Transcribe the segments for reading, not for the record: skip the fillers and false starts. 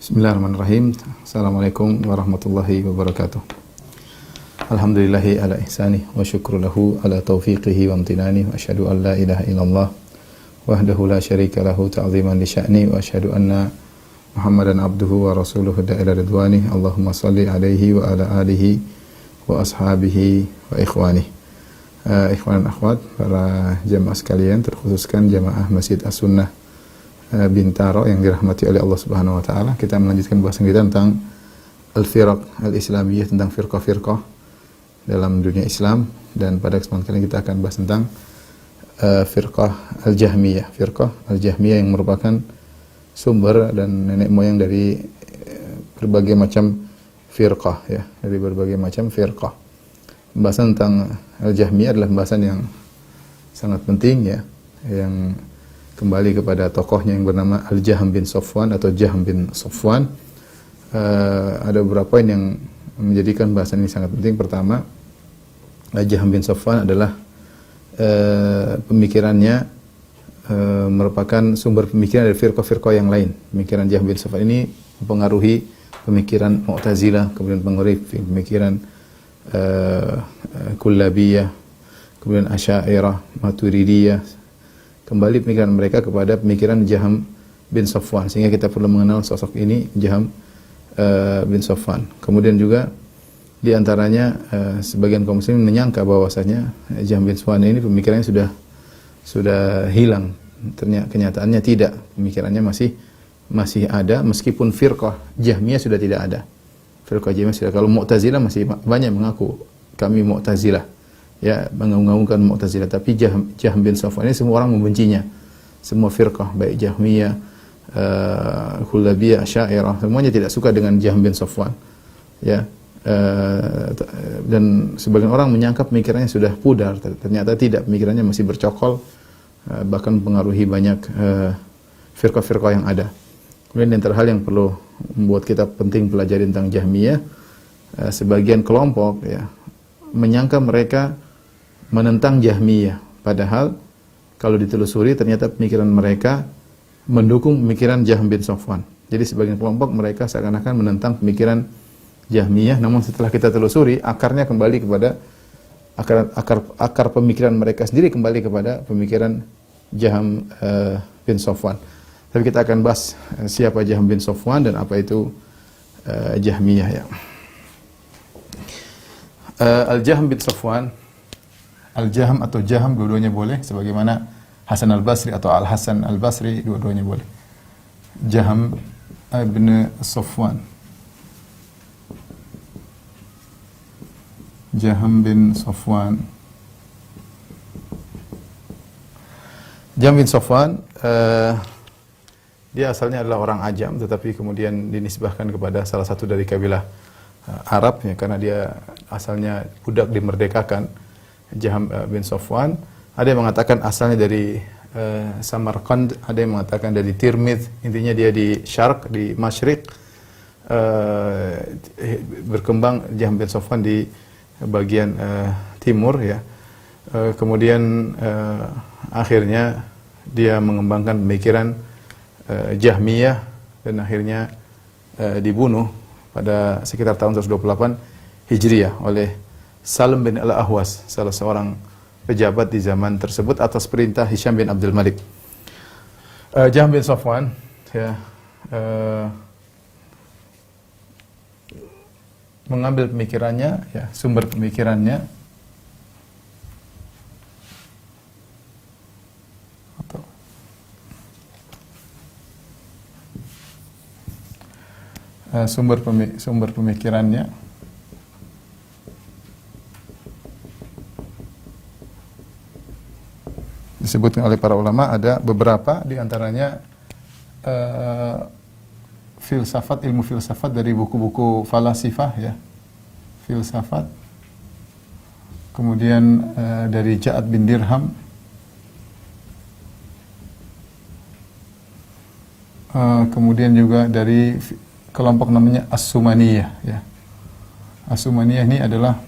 Bismillahirrahmanirrahim. Assalamualaikum warahmatullahi wabarakatuh. Alhamdulillahi ala ihsanih wa syukru lahu ala taufiqihi wa amtinani wa asyhadu an la ilaha illallah wahdahu la syarika lahu ta'ziman li sya'ni wa asyhadu anna Muhammadan abduhu wa rasuluhu da'ila ridwani. Allahumma salli alaihi wa ala alihi wa ashabihi wa ikhwani. Ikhwan dan akhwat, para jamaah sekalian, terkhususkan jamaah Masjid As-Sunnah Bintaro yang dirahmati oleh Allah Subhanahu wa taala. Kita melanjutkan bahasan kita tentang al-firaq al-islamiyah, tentang firqah-firqah dalam dunia Islam, dan pada kesempatan kali ini kita akan bahas tentang firqah al-jahmiyah. Firqah al-jahmiyah yang merupakan sumber dan nenek moyang dari berbagai macam firqah, ya, dari berbagai macam firqah. Pembahasan tentang al-jahmiyah adalah pembahasan yang sangat penting, ya, yang kembali kepada tokohnya yang bernama Al-Jahm bin Safwan atau Jahm bin Safwan. Ada beberapa poin yang menjadikan bahasan ini sangat penting. Pertama, Al-Jahm bin Safwan adalah pemikirannya merupakan sumber pemikiran dari firqah-firqah yang lain. Pemikiran Jahm bin Safwan ini mempengaruhi pemikiran Mu'tazilah, kemudian mempengaruhi pemikiran Kullabiyah, kemudian Asy'ariyah, Maturidiyah. Kembali pemikiran mereka kepada pemikiran Jahm bin Safwan, sehingga kita perlu mengenal sosok ini, Jahm bin Safwan. Kemudian juga di antaranya sebagian kaum muslimin menyangka bahwasanya Jahm bin Safwan ini pemikirannya sudah hilang. Ternyata kenyataannya tidak, pemikirannya masih ada, meskipun firqah Jahmiyah sudah tidak ada. Firqah Jahmiyah sudah. Kalau Mu'tazilah masih banyak mengaku kami Mu'tazilah, ya, mengagung-agungkan Mu'tazilah, tapi Jahm bin Safwan ini semua orang membencinya. Semua firqah, baik Jahmiyah, Kullabiyah, Asy'ariyah, semuanya tidak suka dengan Jahm bin Safwan, ya. Dan sebagian orang menyangka pemikirannya sudah pudar, ternyata tidak, pemikirannya masih bercokol, bahkan mempengaruhi banyak firqah-firqah yang ada. Kemudian antara hal yang perlu membuat kita penting pelajari tentang Jahmiyah, sebagian kelompok, ya, menyangka mereka menentang Jahmiyah, padahal kalau ditelusuri ternyata pemikiran mereka mendukung pemikiran Jahm bin Safwan. Jadi sebagian kelompok mereka seakan-akan menentang pemikiran Jahmiyah, namun setelah kita telusuri akarnya kembali kepada akar pemikiran mereka sendiri, kembali kepada pemikiran Jahm bin Safwan. Tapi kita akan bahas siapa Jahm bin Safwan dan apa itu Jahmiyah, ya. Al-Jahm bin Safwan, Al-Jahm atau Jahm dua-duanya boleh, sebagaimana Hasan al-Basri atau Al-Hasan al-Basri, dua-duanya boleh. Jahm bin Safwan, Jahm bin Safwan. Jahm bin Safwan, dia asalnya adalah orang Ajam, tetapi kemudian dinisbahkan kepada salah satu dari kabilah Arab, ya, karena dia asalnya budak dimerdekakan. Jahm bin Safwan, ada yang mengatakan asalnya dari Samarkand, ada yang mengatakan dari Tirmidz. Intinya dia di Syarq, di Masyriq, berkembang Jahm bin Safwan di bagian timur, ya. Kemudian akhirnya dia mengembangkan pemikiran Jahmiyah dan akhirnya dibunuh pada sekitar tahun 128 Hijriah oleh Salim bin Al-Ahwas, salah seorang pejabat di zaman tersebut, atas perintah Hisham bin Abdul Malik. Jahm bin Safwan, ya, mengambil pemikirannya, ya, sumber pemikirannya atau sumber pemikirannya disebutkan oleh para ulama. Ada beberapa, di antaranya filsafat, ilmu filsafat dari buku-buku falasifah, ya, filsafat. Kemudian dari Ja'ad bin Dirham, kemudian juga dari kelompok namanya As-Sumaniyah, ya. As-Sumaniyah ini adalah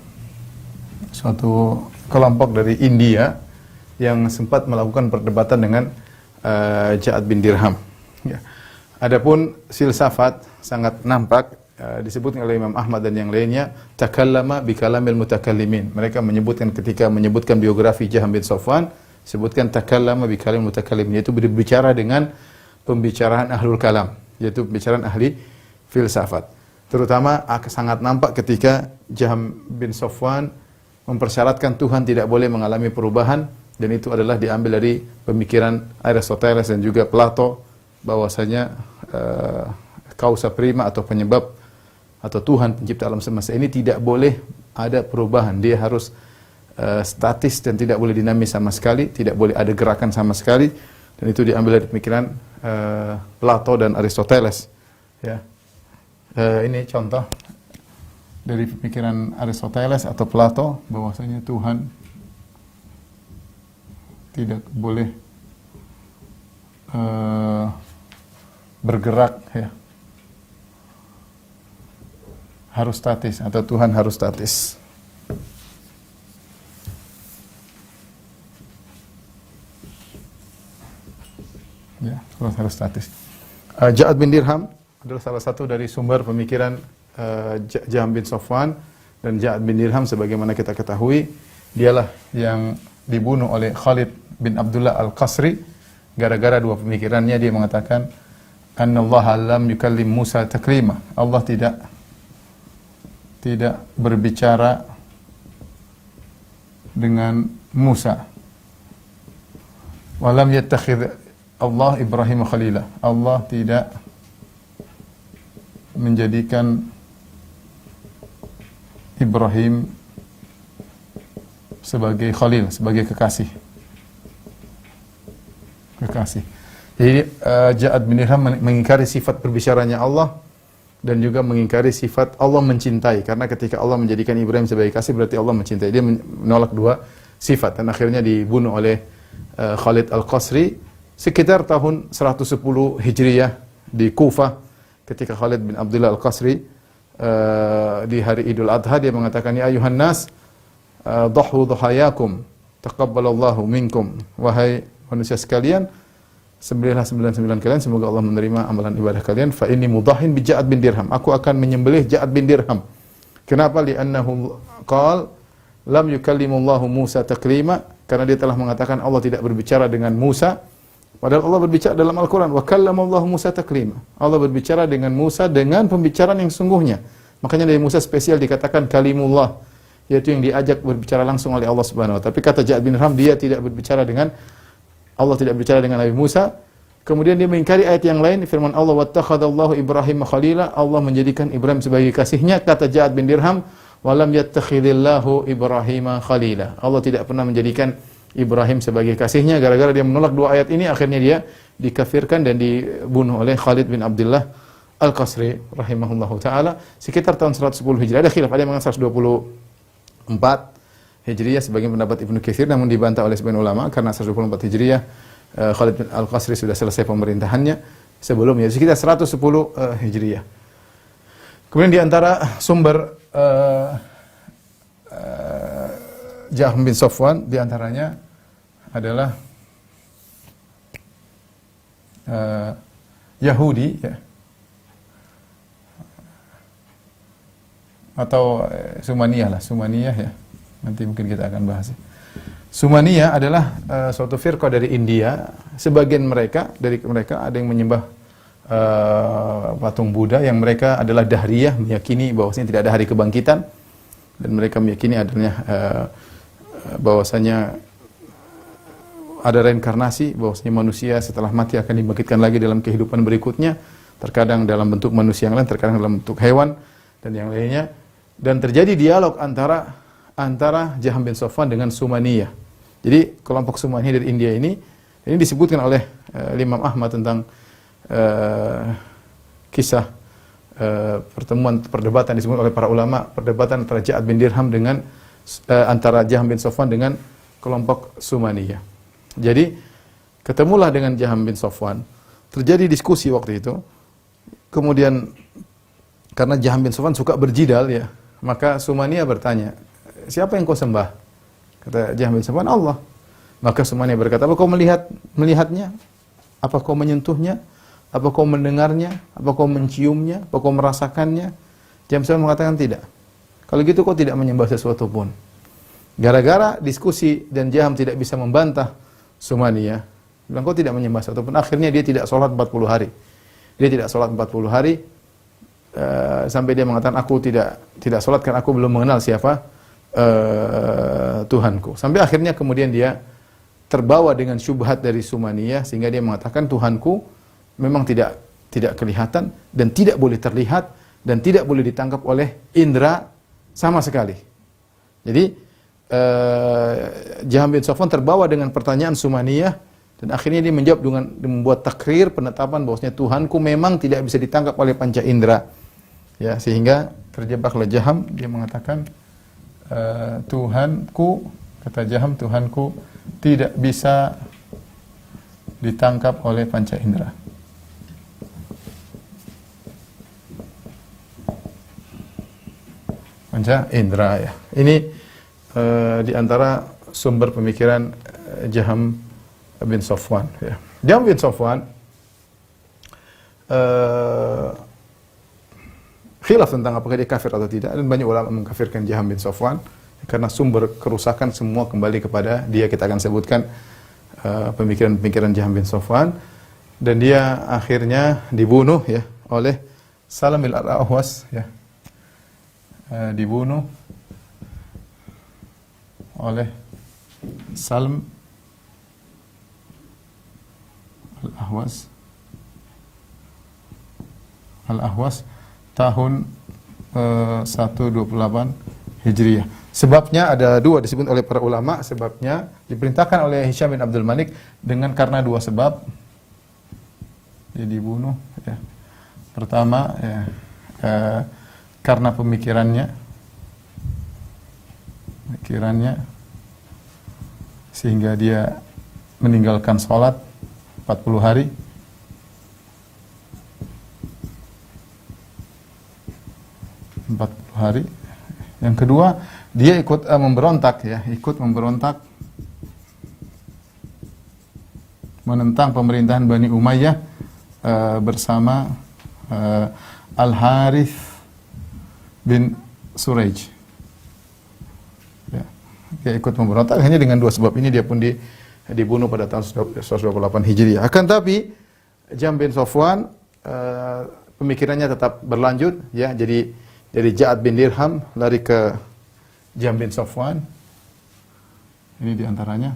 suatu kelompok dari India yang sempat melakukan perdebatan dengan Ja'ad bin Dirham, ya. Adapun filsafat sangat nampak disebutkan oleh Imam Ahmad dan yang lainnya, takallama bi kalamil mutakallimin. Mereka menyebutkan ketika menyebutkan biografi Jahm bin Safwan, sebutkan takallama bi kalamil mutakallimin, yaitu berbicara dengan pembicaraan ahlul kalam, yaitu pembicaraan ahli filsafat. Terutama sangat nampak ketika Jahm bin Safwan mempersyaratkan Tuhan tidak boleh mengalami perubahan, dan itu adalah diambil dari pemikiran Aristoteles dan juga Plato, bahwasanya causa prima atau penyebab atau Tuhan pencipta alam semesta ini tidak boleh ada perubahan. Dia harus statis dan tidak boleh dinamis sama sekali, tidak boleh ada gerakan sama sekali, dan itu diambil dari pemikiran Plato dan Aristoteles. Ya. Ini contoh dari pemikiran Aristoteles atau Plato, bahwasanya Tuhan tidak boleh bergerak, ya. Harus statis, atau Tuhan harus statis. Ya, Tuhan harus statis. Ja'ad bin Dirham adalah salah satu dari sumber pemikiran Jahm bin Safwan, dan Ja'ad bin Dirham sebagaimana kita ketahui dialah yang dibunuh oleh Khalid bin Abdullah Al-Qasri gara-gara dua pemikirannya. Dia mengatakan annallaha lam yukallim Musa taklima. Allah tidak berbicara dengan Musa. Walam yattakhidh Allah Ibrahim khalila. Allah tidak menjadikan Ibrahim sebagai khalil, sebagai kekasih. Jadi Ja'ad bin Dirham mengingkari sifat berbicaranya Allah, dan juga mengingkari sifat Allah mencintai, karena ketika Allah menjadikan Ibrahim sebagai kasih berarti Allah mencintai. Dia menolak dua sifat, dan akhirnya dibunuh oleh Khalid Al-Qasri sekitar tahun 110 Hijriyah di Kufah. Ketika Khalid bin Abdullah Al-Qasri di hari Idul Adha, dia mengatakan, ya ayuhan nas dhahu dhahayakum taqabbalallahu minkum. Wahai manusia sekalian, sembelihlah 99 kalian, semoga Allah menerima amalan ibadah kalian. Fa inni mudahin bi Ja'ad bin Dirham. Aku akan menyembelih Ja'ad bin Dirham. Kenapa? Li'annahu qala lam yukallimullahu Musa taklima. Karena dia telah mengatakan Allah tidak berbicara dengan Musa. Padahal Allah berbicara dalam Al-Quran. Wa kallamallahu Musa taklima. Allah berbicara dengan Musa dengan pembicaraan yang sungguhnya. Makanya dari Musa spesial dikatakan kalimullah, yaitu yang diajak berbicara langsung oleh Allah Subhanahu wa taala. Tapi kata Ja'ad bin Dirham, dia tidak berbicara dengan Allah, tidak berbicara dengan Nabi Musa. Kemudian dia mengingkari ayat yang lain, firman Allah, wattakhadallahu Ibrahim khalila. Allah menjadikan Ibrahim sebagai kasihnya. Kata Ja'ad bin Dirham, walam yattakhidillahu Ibrahim khalila. Allah tidak pernah menjadikan Ibrahim sebagai kasihnya. Gara-gara dia menolak dua ayat ini, akhirnya dia dikafirkan dan dibunuh oleh Khalid bin Abdullah Al-Qasri rahimahullahu taala sekitar tahun 110 Hijriah. Ada khilaf, ada yang mengatakan 124 Hijriyah sebagian pendapat Ibnu Katsir, namun dibantah oleh sebagian ulama karena 124 Hijriyah Khalid bin Al-Qasri sudah selesai pemerintahannya sebelumnya, sekitar 110 Hijriyah. Kemudian di antara sumber Jahm bin Safwan di antaranya adalah Yahudi, ya, atau Sumaniyah ya. Nanti mungkin kita akan bahas. Sumaniyah adalah suatu firqah dari India. Sebagian dari mereka ada yang menyembah patung Buddha, yang mereka adalah Dahriyah, meyakini bahwasanya tidak ada hari kebangkitan, dan mereka meyakini adanya bahwasanya ada reinkarnasi, bahwasanya manusia setelah mati akan dibangkitkan lagi dalam kehidupan berikutnya, terkadang dalam bentuk manusia yang lain, terkadang dalam bentuk hewan dan yang lainnya. Dan terjadi dialog antara Jahm bin Safwan dengan Sumaniyah. Jadi kelompok Sumaniyah dari India ini disebutkan oleh Imam Ahmad tentang kisah perdebatan disebut oleh para ulama, perdebatan antara Ja'ad bin Dirham dengan antara Jahm bin Safwan dengan kelompok Sumaniyah. Jadi ketemulah dengan Jahm bin Safwan, terjadi diskusi waktu itu. Kemudian karena Jahm bin Safwan suka berjidal, ya, maka Sumaniyah bertanya, siapa yang kau sembah? Kata Jahm bin Safwan, Allah. Maka Sumaniyah berkata, apa kau melihatnya? Apa kau menyentuhnya? Apa kau mendengarnya? Apa kau menciumnya? Apa kau merasakannya? Jahm bin Safwan mengatakan tidak. Kalau gitu kau tidak menyembah sesuatu pun. Gara-gara diskusi dan Jahm tidak bisa membantah Sumaniyah, bilang kau tidak menyembah sesuatu pun. Akhirnya dia tidak sholat 40 hari. Dia tidak sholat 40 hari sampai dia mengatakan aku tidak sholat karena aku belum mengenal siapa Tuhanku. Sampai akhirnya kemudian dia terbawa dengan syubhat dari Sumaniyah sehingga dia mengatakan Tuhanku memang tidak kelihatan dan tidak boleh terlihat dan tidak boleh ditangkap oleh indera sama sekali. Jadi Jahm bin Safwan terbawa dengan pertanyaan Sumaniyah dan akhirnya dia menjawab dengan membuat takrir penetapan bahwasanya Tuhanku memang tidak bisa ditangkap oleh panca indera. Ya, sehingga terjebaklah Jahm, dia mengatakan Tuhanku, kata Jahm, Tuhanku tidak bisa ditangkap oleh panca indera. Panca indera ya. Ini di antara sumber pemikiran Jahm bin Safwan ya. Jahm bin Safwan khilaf tentang apakah dia kafir atau tidak, dan banyak ulama mengkafirkan Jahm bin Safwan karena sumber kerusakan semua kembali kepada dia. Kita akan sebutkan pemikiran-pemikiran Jahm bin Safwan, dan dia akhirnya dibunuh ya oleh Salam al-Ahwas ya. Dibunuh oleh Salam Al-Ahwas tahun 128 Hijriah. Sebabnya ada dua disebut oleh para ulama. Sebabnya diperintahkan oleh Hisham bin Abdul Malik karena dua sebab dia dibunuh ya. Pertama ya, karena pemikirannya sehingga dia meninggalkan sholat 40 hari. Yang kedua, dia ikut memberontak ya, menentang pemerintahan Bani Umayyah bersama Al-Harith bin Suraij. Ya, dia ikut memberontak, hanya dengan dua sebab ini dia pun dibunuh pada tahun 128 Hijriah. Akan tapi Jahm bin Safwan pemikirannya tetap berlanjut ya, jadi Ja'ad bin Dirham lari ke Jahm bin Safwan. Ini diantaranya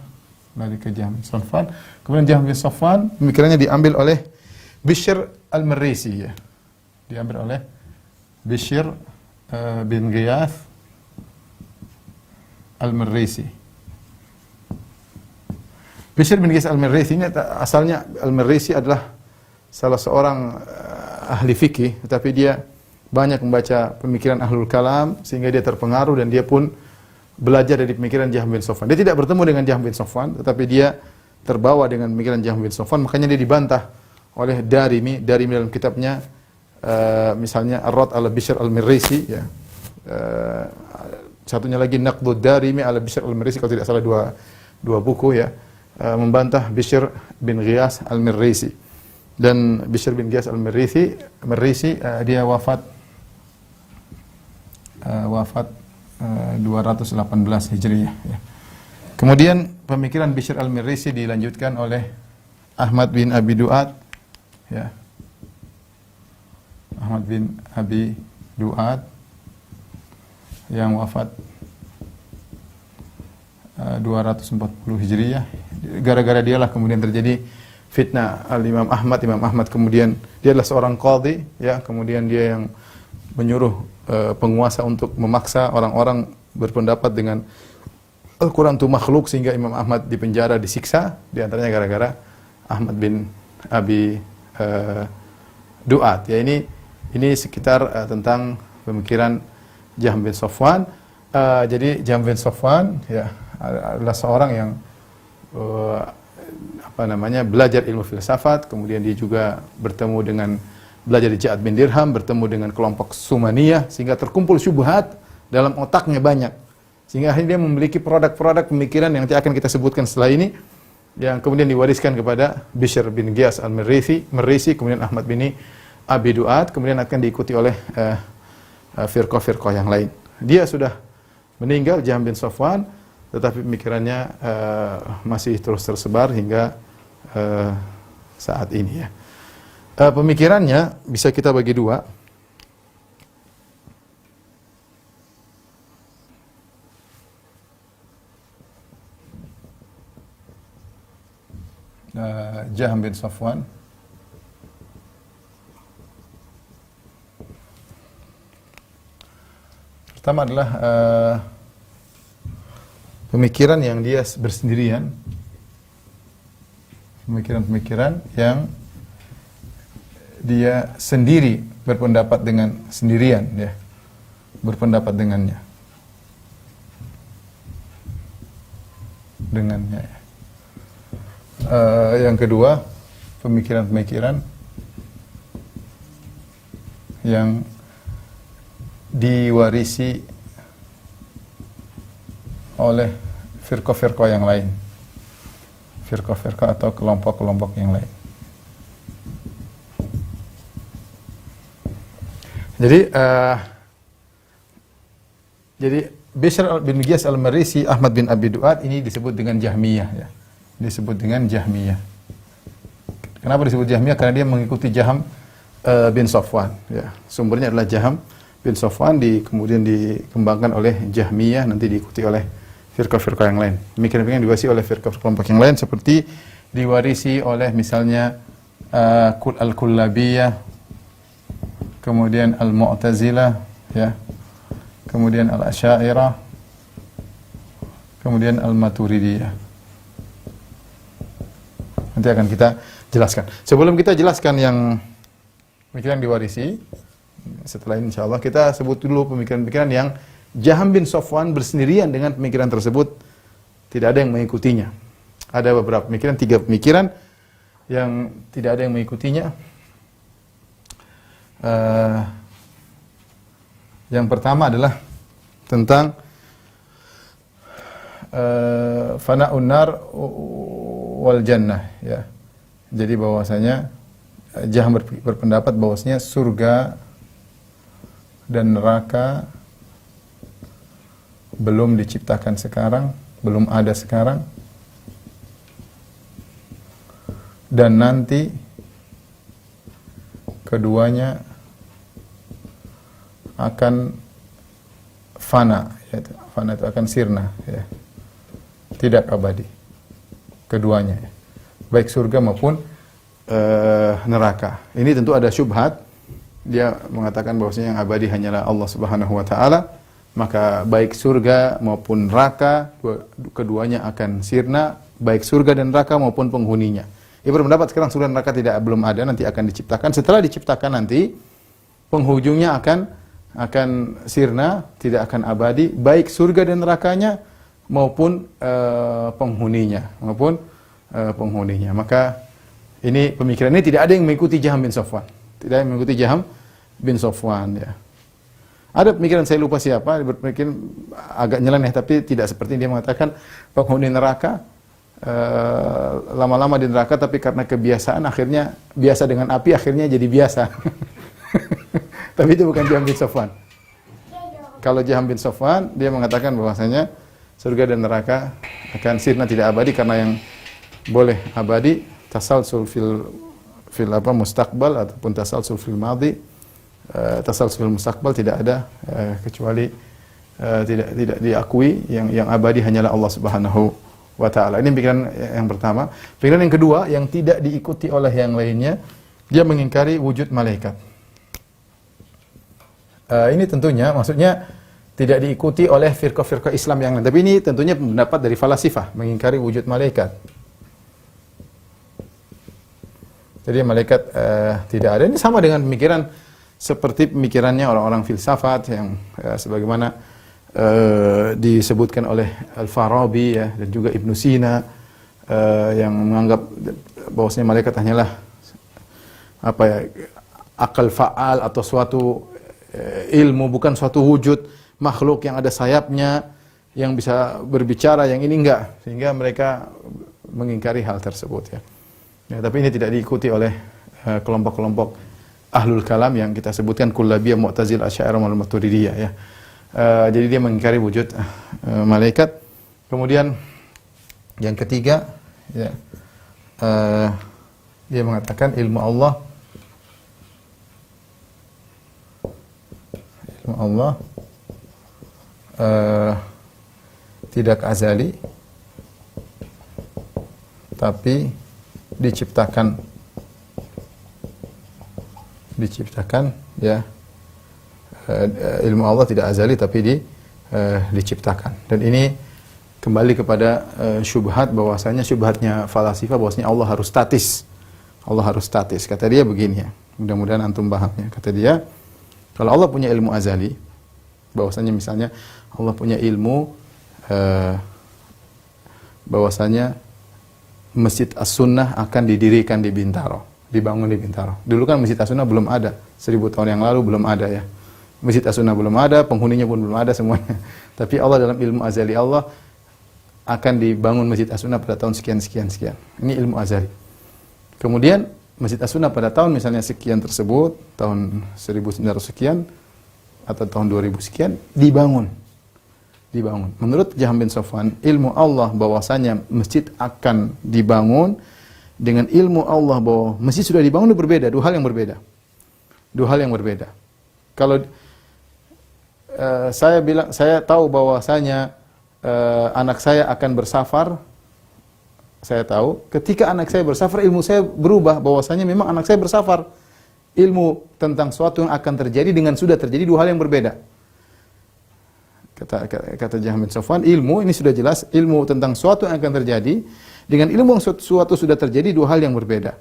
lari ke Jahm bin Safwan. Kemudian Jahm bin Safwan pemikirannya diambil oleh Bishr al-Marrisi ya. Diambil oleh Bishr bin Ghiyath al-Marrisi. Bishr bin Ghiyath al-Marrisi ini asalnya al-Marrisi adalah salah seorang ahli fikih, tetapi dia banyak membaca pemikiran ahlul kalam sehingga dia terpengaruh dan dia pun belajar dari pemikiran Jahm bin Safwan. Dia tidak bertemu dengan Jahm bin Safwan, tetapi dia terbawa dengan pemikiran Jahm bin Safwan, makanya dia dibantah oleh Darimi dalam kitabnya misalnya Ar-Rad ala Bishr al-Marrisi ya. Satunya lagi Naqdud Darimi ala Bishr al-Marrisi, kalau tidak salah dua buku ya, membantah Bishr bin Ghiyath al-Marrisi. Dan Bishr bin Ghiyath al-Marrisi dia wafat 218 Hijriah ya. Kemudian pemikiran Bishr al-Marrisi dilanjutkan oleh Ahmad bin Abi Du'ad ya. Ahmad bin Abi Du'ad yang wafat 240 Hijriah. Gara-gara dialah kemudian terjadi fitnah Imam Ahmad kemudian dia adalah seorang qadhi ya, kemudian dia yang menyuruh penguasa untuk memaksa orang-orang berpendapat dengan Al-Quran itu makhluk, sehingga Imam Ahmad dipenjara, disiksa, di antaranya gara-gara Ahmad bin Abi Du'ad ya. Ini sekitar tentang pemikiran Jahm bin Safwan. Jadi Jahm bin Safwan ya adalah seorang yang belajar ilmu filsafat, kemudian dia juga bertemu dengan belajar di Ja'ad bin Dirham, bertemu dengan kelompok Sumaniyah, sehingga terkumpul syubhat dalam otaknya banyak, sehingga akhirnya dia memiliki produk-produk pemikiran yang nanti akan kita sebutkan setelah ini. yang kemudian diwariskan kepada Bishr bin Giyas al-Marisi, kemudian Ahmad bin Abi Duat, kemudian akan diikuti oleh firqah-firqah yang lain. Dia sudah meninggal, Jahm bin Safwan, tetapi pemikirannya masih terus tersebar hingga saat ini ya. Pemikirannya bisa kita bagi dua. Jahm bin Safwan pertama adalah pemikiran yang dia bersendirian, pemikiran-pemikiran yang dia sendiri berpendapat dengan sendirian, ya, berpendapat dengannya. Yang kedua, pemikiran-pemikiran yang diwarisi oleh firqah-firqah yang lain, firqah-firqah atau kelompok-kelompok yang lain. Jadi Bishr bin Giyas al-Marisi, Ahmad bin Abi Duat ini disebut dengan Jahmiyah, ya. Disebut dengan Jahmiyah. Kenapa disebut Jahmiyah? Karena dia mengikuti Jahm bin Safwan, ya. Sumbernya adalah Jahm bin Safwan, kemudian dikembangkan oleh Jahmiyah, nanti diikuti oleh firqah-firqah yang lain. Pemikiran-pemikiran diwarisi oleh firqah kelompok yang lain seperti diwarisi oleh misalnya Al-Kullabiyah, kemudian Al-Mu'tazilah, ya. Kemudian Al-Asy'ariyah, kemudian Al-Maturidiyah. Nanti akan kita jelaskan. Sebelum kita jelaskan yang pemikiran diwarisi, setelah ini insyaallah kita sebut dulu pemikiran-pemikiran yang Jahm bin Safwan bersendirian dengan pemikiran tersebut, tidak ada yang mengikutinya. Ada beberapa pemikiran, 3 pemikiran yang tidak ada yang mengikutinya. Yang pertama adalah tentang fana'un nar wal jannah, ya. Jadi bahwasanya Jahm berpendapat bahwasanya surga dan neraka belum diciptakan sekarang, belum ada sekarang, dan nanti keduanya akan fana, yaitu fana itu akan sirna, ya. Tidak abadi keduanya, ya. Baik surga maupun neraka. Ini tentu ada syubhat. Dia mengatakan bahwasanya yang abadi hanyalah Allah Subhanahu wa taala, maka baik surga maupun neraka keduanya akan sirna, baik surga dan neraka maupun penghuninya. Ia berpendapat sekarang surga dan neraka belum ada, nanti akan diciptakan. Setelah diciptakan nanti penghujungnya akan sirna, tidak akan abadi, baik surga dan nerakanya maupun penghuninya, Maka ini pemikiran ini tidak ada yang mengikuti Jahm bin Safwan. Tidak ada yang mengikuti Jahm bin Safwan, ya. Ada pemikiran, saya lupa siapa, berpikir agak nyeleneh tapi tidak seperti dia mengatakan penghuni neraka lama-lama di neraka, tapi karena kebiasaan akhirnya biasa dengan api, akhirnya jadi biasa. Tapi itu bukan Jahm bin Safwan. Kalau Jahm bin Safwan, dia mengatakan bahwasanya surga dan neraka akan sirna, tidak abadi, karena yang boleh abadi tasalsul fil mustaqbal ataupun tasalsul fil madhi. Tasalsul fil mustaqbal tidak ada kecuali tidak diakui, yang abadi hanyalah Allah Subhanahu wa taala. Ini pikiran yang pertama. Pikiran yang kedua yang tidak diikuti oleh yang lainnya, dia mengingkari wujud malaikat. Ini tentunya maksudnya tidak diikuti oleh firqah-firqah Islam yang lain. Tapi ini tentunya pendapat dari falasifah, mengingkari wujud malaikat. Jadi malaikat tidak ada. Ini sama dengan pemikiran seperti pemikirannya orang-orang filsafat yang sebagaimana disebutkan oleh Al-Farabi, ya, dan juga Ibnu Sina, yang menganggap bahwasanya malaikat hanyalah akal fa'al atau suatu ilmu, bukan suatu wujud makhluk yang ada sayapnya, yang bisa berbicara, yang ini enggak. Sehingga mereka mengingkari hal tersebut ya. Ya, tapi ini tidak diikuti oleh kelompok-kelompok ahlul kalam yang kita sebutkan kullabiyah, mu'tazilah, asy'ariyah, maturidiyah ya. Jadi dia mengingkari wujud malaikat. Kemudian yang ketiga ya, dia mengatakan ilmu Allah tidak azali tapi diciptakan ya. Ilmu Allah tidak azali tapi diciptakan. Dan ini kembali kepada syubhat, bahwasanya syubhatnya falasifah bahwasanya Allah harus statis. Allah harus statis. Kata dia begini ya. Mudah-mudahan antum pahamnya. Kata dia, kalau Allah punya ilmu azali, bahwasanya misalnya Allah punya ilmu bahwasanya Masjid As-Sunnah akan didirikan di Bintaro, dibangun di Bintaro. Dulu kan Masjid As-Sunnah belum ada, 1000 tahun yang lalu belum ada ya. Masjid As-Sunnah belum ada, penghuninya pun belum ada semuanya. Tapi Allah dalam ilmu azali Allah akan dibangun Masjid As-Sunnah pada tahun sekian. Ini ilmu azali. Kemudian Masjid As-Sunnah pada tahun misalnya sekian tersebut, tahun 1900 sekian atau tahun 2000 sekian dibangun. Menurut Jahm bin Safwan, ilmu Allah bahwasanya masjid akan dibangun dengan ilmu Allah bahwa masjid sudah dibangun itu berbeda, dua hal yang berbeda. Kalau saya tahu bahwasanya anak saya akan bersafar, saya tahu ketika anak saya bersafar ilmu saya berubah bahwasanya memang anak saya bersafar. Ilmu tentang suatu yang akan terjadi dengan sudah terjadi, dua hal yang berbeda. Kata Jahm bin Safwan, ilmu ini sudah jelas, ilmu tentang suatu yang akan terjadi dengan ilmu suatu sudah terjadi, dua hal yang berbeda.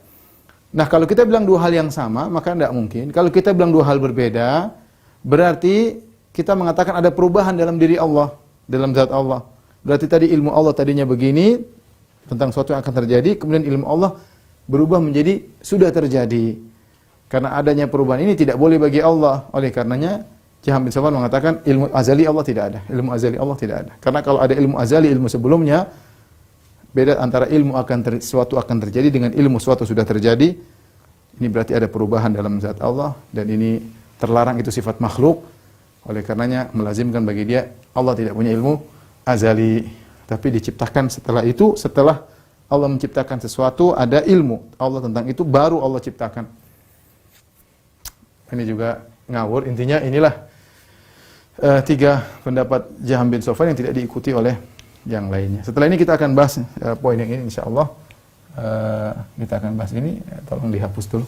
Nah, kalau kita bilang dua hal yang sama, maka tidak mungkin. Kalau kita bilang dua hal berbeda, berarti kita mengatakan ada perubahan dalam diri Allah, dalam zat Allah. Berarti tadi ilmu Allah tadinya begini tentang suatu yang akan terjadi, kemudian ilmu Allah berubah menjadi sudah terjadi. Karena adanya perubahan ini tidak boleh bagi Allah. Oleh karenanya Jahm bin Safwan mengatakan ilmu azali Allah tidak ada. Ilmu azali Allah tidak ada. Karena kalau ada ilmu azali, ilmu sebelumnya, beda antara ilmu suatu akan terjadi dengan ilmu suatu sudah terjadi. Ini berarti ada perubahan dalam zat Allah, dan ini terlarang, itu sifat makhluk. Oleh karenanya melazimkan bagi dia Allah tidak punya ilmu azali, tapi diciptakan setelah itu, setelah Allah menciptakan sesuatu ada ilmu Allah tentang itu, baru Allah ciptakan. Ini juga ngawur. Intinya inilah tiga pendapat Jahm bin Safwan yang tidak diikuti oleh yang lainnya. Setelah ini kita akan bahas poin yang ini insyaallah. Kita akan bahas ini, tolong dihapus dulu.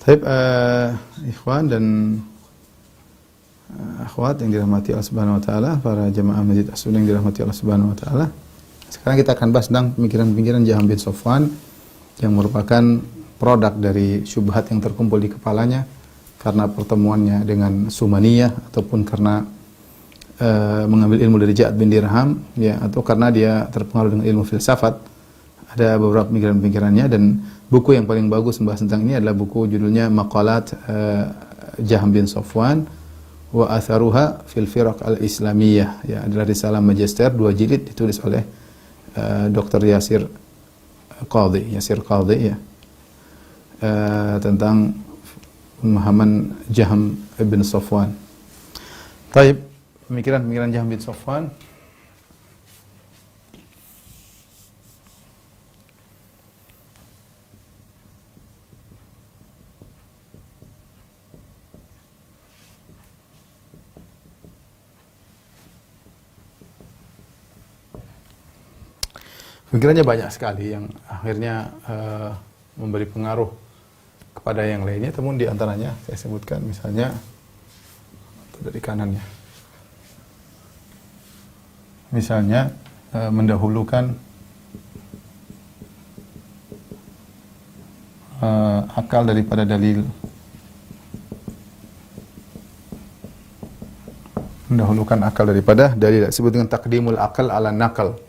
Baik, ikhwan dan akhwat yang dirahmati Allah Subhanahu wa taala, para jemaah Masjid As-Sunnah yang dirahmati Allah Subhanahu wa taala. Sekarang kita akan bahas tentang pemikiran-pemikiran Jahm bin Safwan yang merupakan produk dari syubhat yang terkumpul di kepalanya karena pertemuannya dengan Sumaniyah, ataupun karena mengambil ilmu dari Ja'ad bin Dirham ya, atau karena dia terpengaruh dengan ilmu filsafat. Ada beberapa pemikiran-pemikirannya, dan buku yang paling bagus membahas tentang ini adalah buku judulnya Maqalat Jahm bin Safwan wa Atharuha fil Firaq al-Islamiyah, ya, adalah risalah magister 2 jilid ditulis oleh Dr. Yasir Qadhi ya. tentang pemahaman Jahm bin Safwan. Taib, pemikiran Jahm bin Safwan. Pemikirannya banyak sekali yang akhirnya memberi pengaruh kepada yang lainnya, namun di antaranya saya sebutkan misalnya dari kanannya. Misalnya mendahulukan akal daripada dalil. Mendahulukan akal daripada dalil, disebut dengan takdimul akal ala nakal.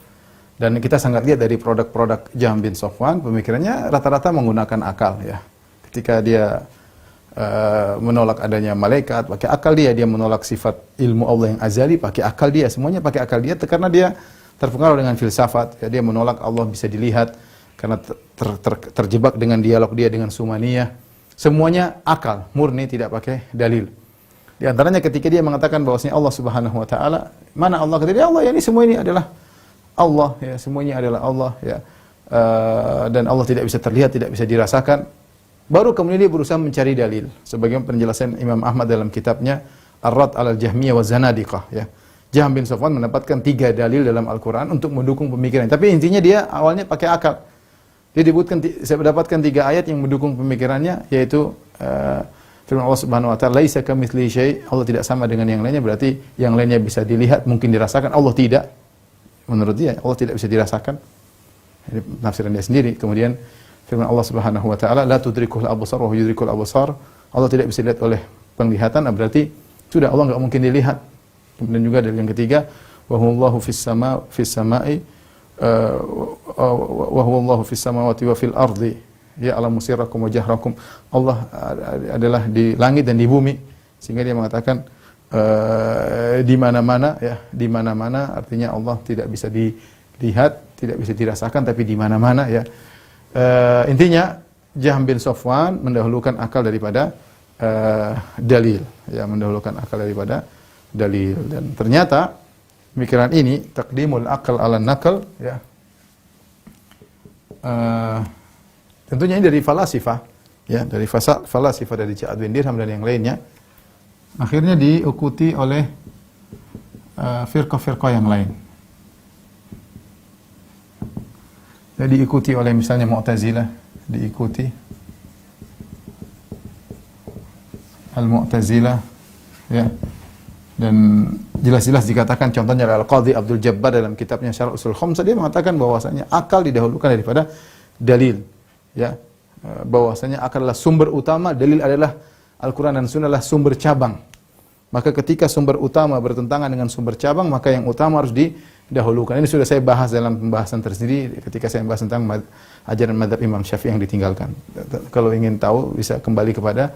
Dan kita sangat lihat dari produk-produk Jahm bin Safwan, pemikirannya rata-rata menggunakan akal ya. Ketika dia menolak adanya malaikat, pakai akal dia menolak sifat ilmu Allah yang azali, pakai akal dia, semuanya pakai akal dia karena dia terpengaruh dengan filsafat, ya, dia menolak Allah bisa dilihat karena terjebak dengan dialog dia dengan sumaniyah. Semuanya akal, murni, tidak pakai dalil. Di antaranya ketika dia mengatakan bahwasanya Allah Subhanahu wa taala, mana Allah? Kata dia, Allah ya, ini semua ini adalah Allah ya, semuanya adalah Allah ya. Dan Allah tidak bisa terlihat, tidak bisa dirasakan. Baru kemudian dia berusaha mencari dalil. Sebagaimana penjelasan Imam Ahmad dalam kitabnya Ar-Rad 'alal Jahmiyah wa Zanadiqah ya. Jahm bin Safwan mendapatkan 3 dalil dalam Al-Qur'an untuk mendukung pemikiran. Tapi intinya dia awalnya pakai akal. Dia saya mendapatkan 3 ayat yang mendukung pemikirannya, yaitu firman Allah Subhanahu wa taala, "Laisa kamitslihi syai'." Allah tidak sama dengan yang lainnya, berarti yang lainnya bisa dilihat, mungkin dirasakan, Allah tidak. Menurut dia Allah tidak bisa dirasakan. Ini penafsiran dia sendiri. Kemudian firman Allah Subhanahu wa taala, "La tudrikuhul absar wa huwa yudrikul absar." Allah tidak bisa dilihat oleh penglihatan, berarti sudah Allah enggak mungkin dilihat. Kemudian juga dari yang ketiga, wa huwallahu fis sama'i wa huwallahu fis samawati wa fil ardi ya'lamu sirrakum wa jahrakum. Allah adalah di langit dan di bumi, sehingga dia mengatakan di mana-mana ya, di mana-mana artinya Allah tidak bisa dilihat, tidak bisa dirasakan, tapi di mana-mana ya. Intinya Jahm bin Safwan mendahulukan akal daripada dalil ya, mendahulukan akal daripada dalil. Dan ternyata pemikiran ini takdimul akal ala nakal ya, tentunya ini dari falasifah ya, dari falasifah dari Ja'ad bin Dirham dan yang lainnya. Akhirnya diikuti oleh firqah-firqah yang lain. Jadi diikuti oleh misalnya Mu'tazilah, diikuti Al-Mu'tazilah ya. Dan jelas-jelas dikatakan, contohnya Al-Qadhi Abdul Jabbar dalam kitabnya Syarh Ushul Khamsah, dia mengatakan bahwasanya akal didahulukan daripada dalil ya. Bahwasanya akal adalah sumber utama, dalil adalah Al-Quran dan Sunnah adalah sumber cabang. Maka ketika sumber utama bertentangan dengan sumber cabang, maka yang utama harus didahulukan. Ini sudah saya bahas dalam pembahasan tersendiri ketika saya membahas tentang ajaran mazhab Imam Syafi'i yang ditinggalkan. Kalau ingin tahu bisa kembali kepada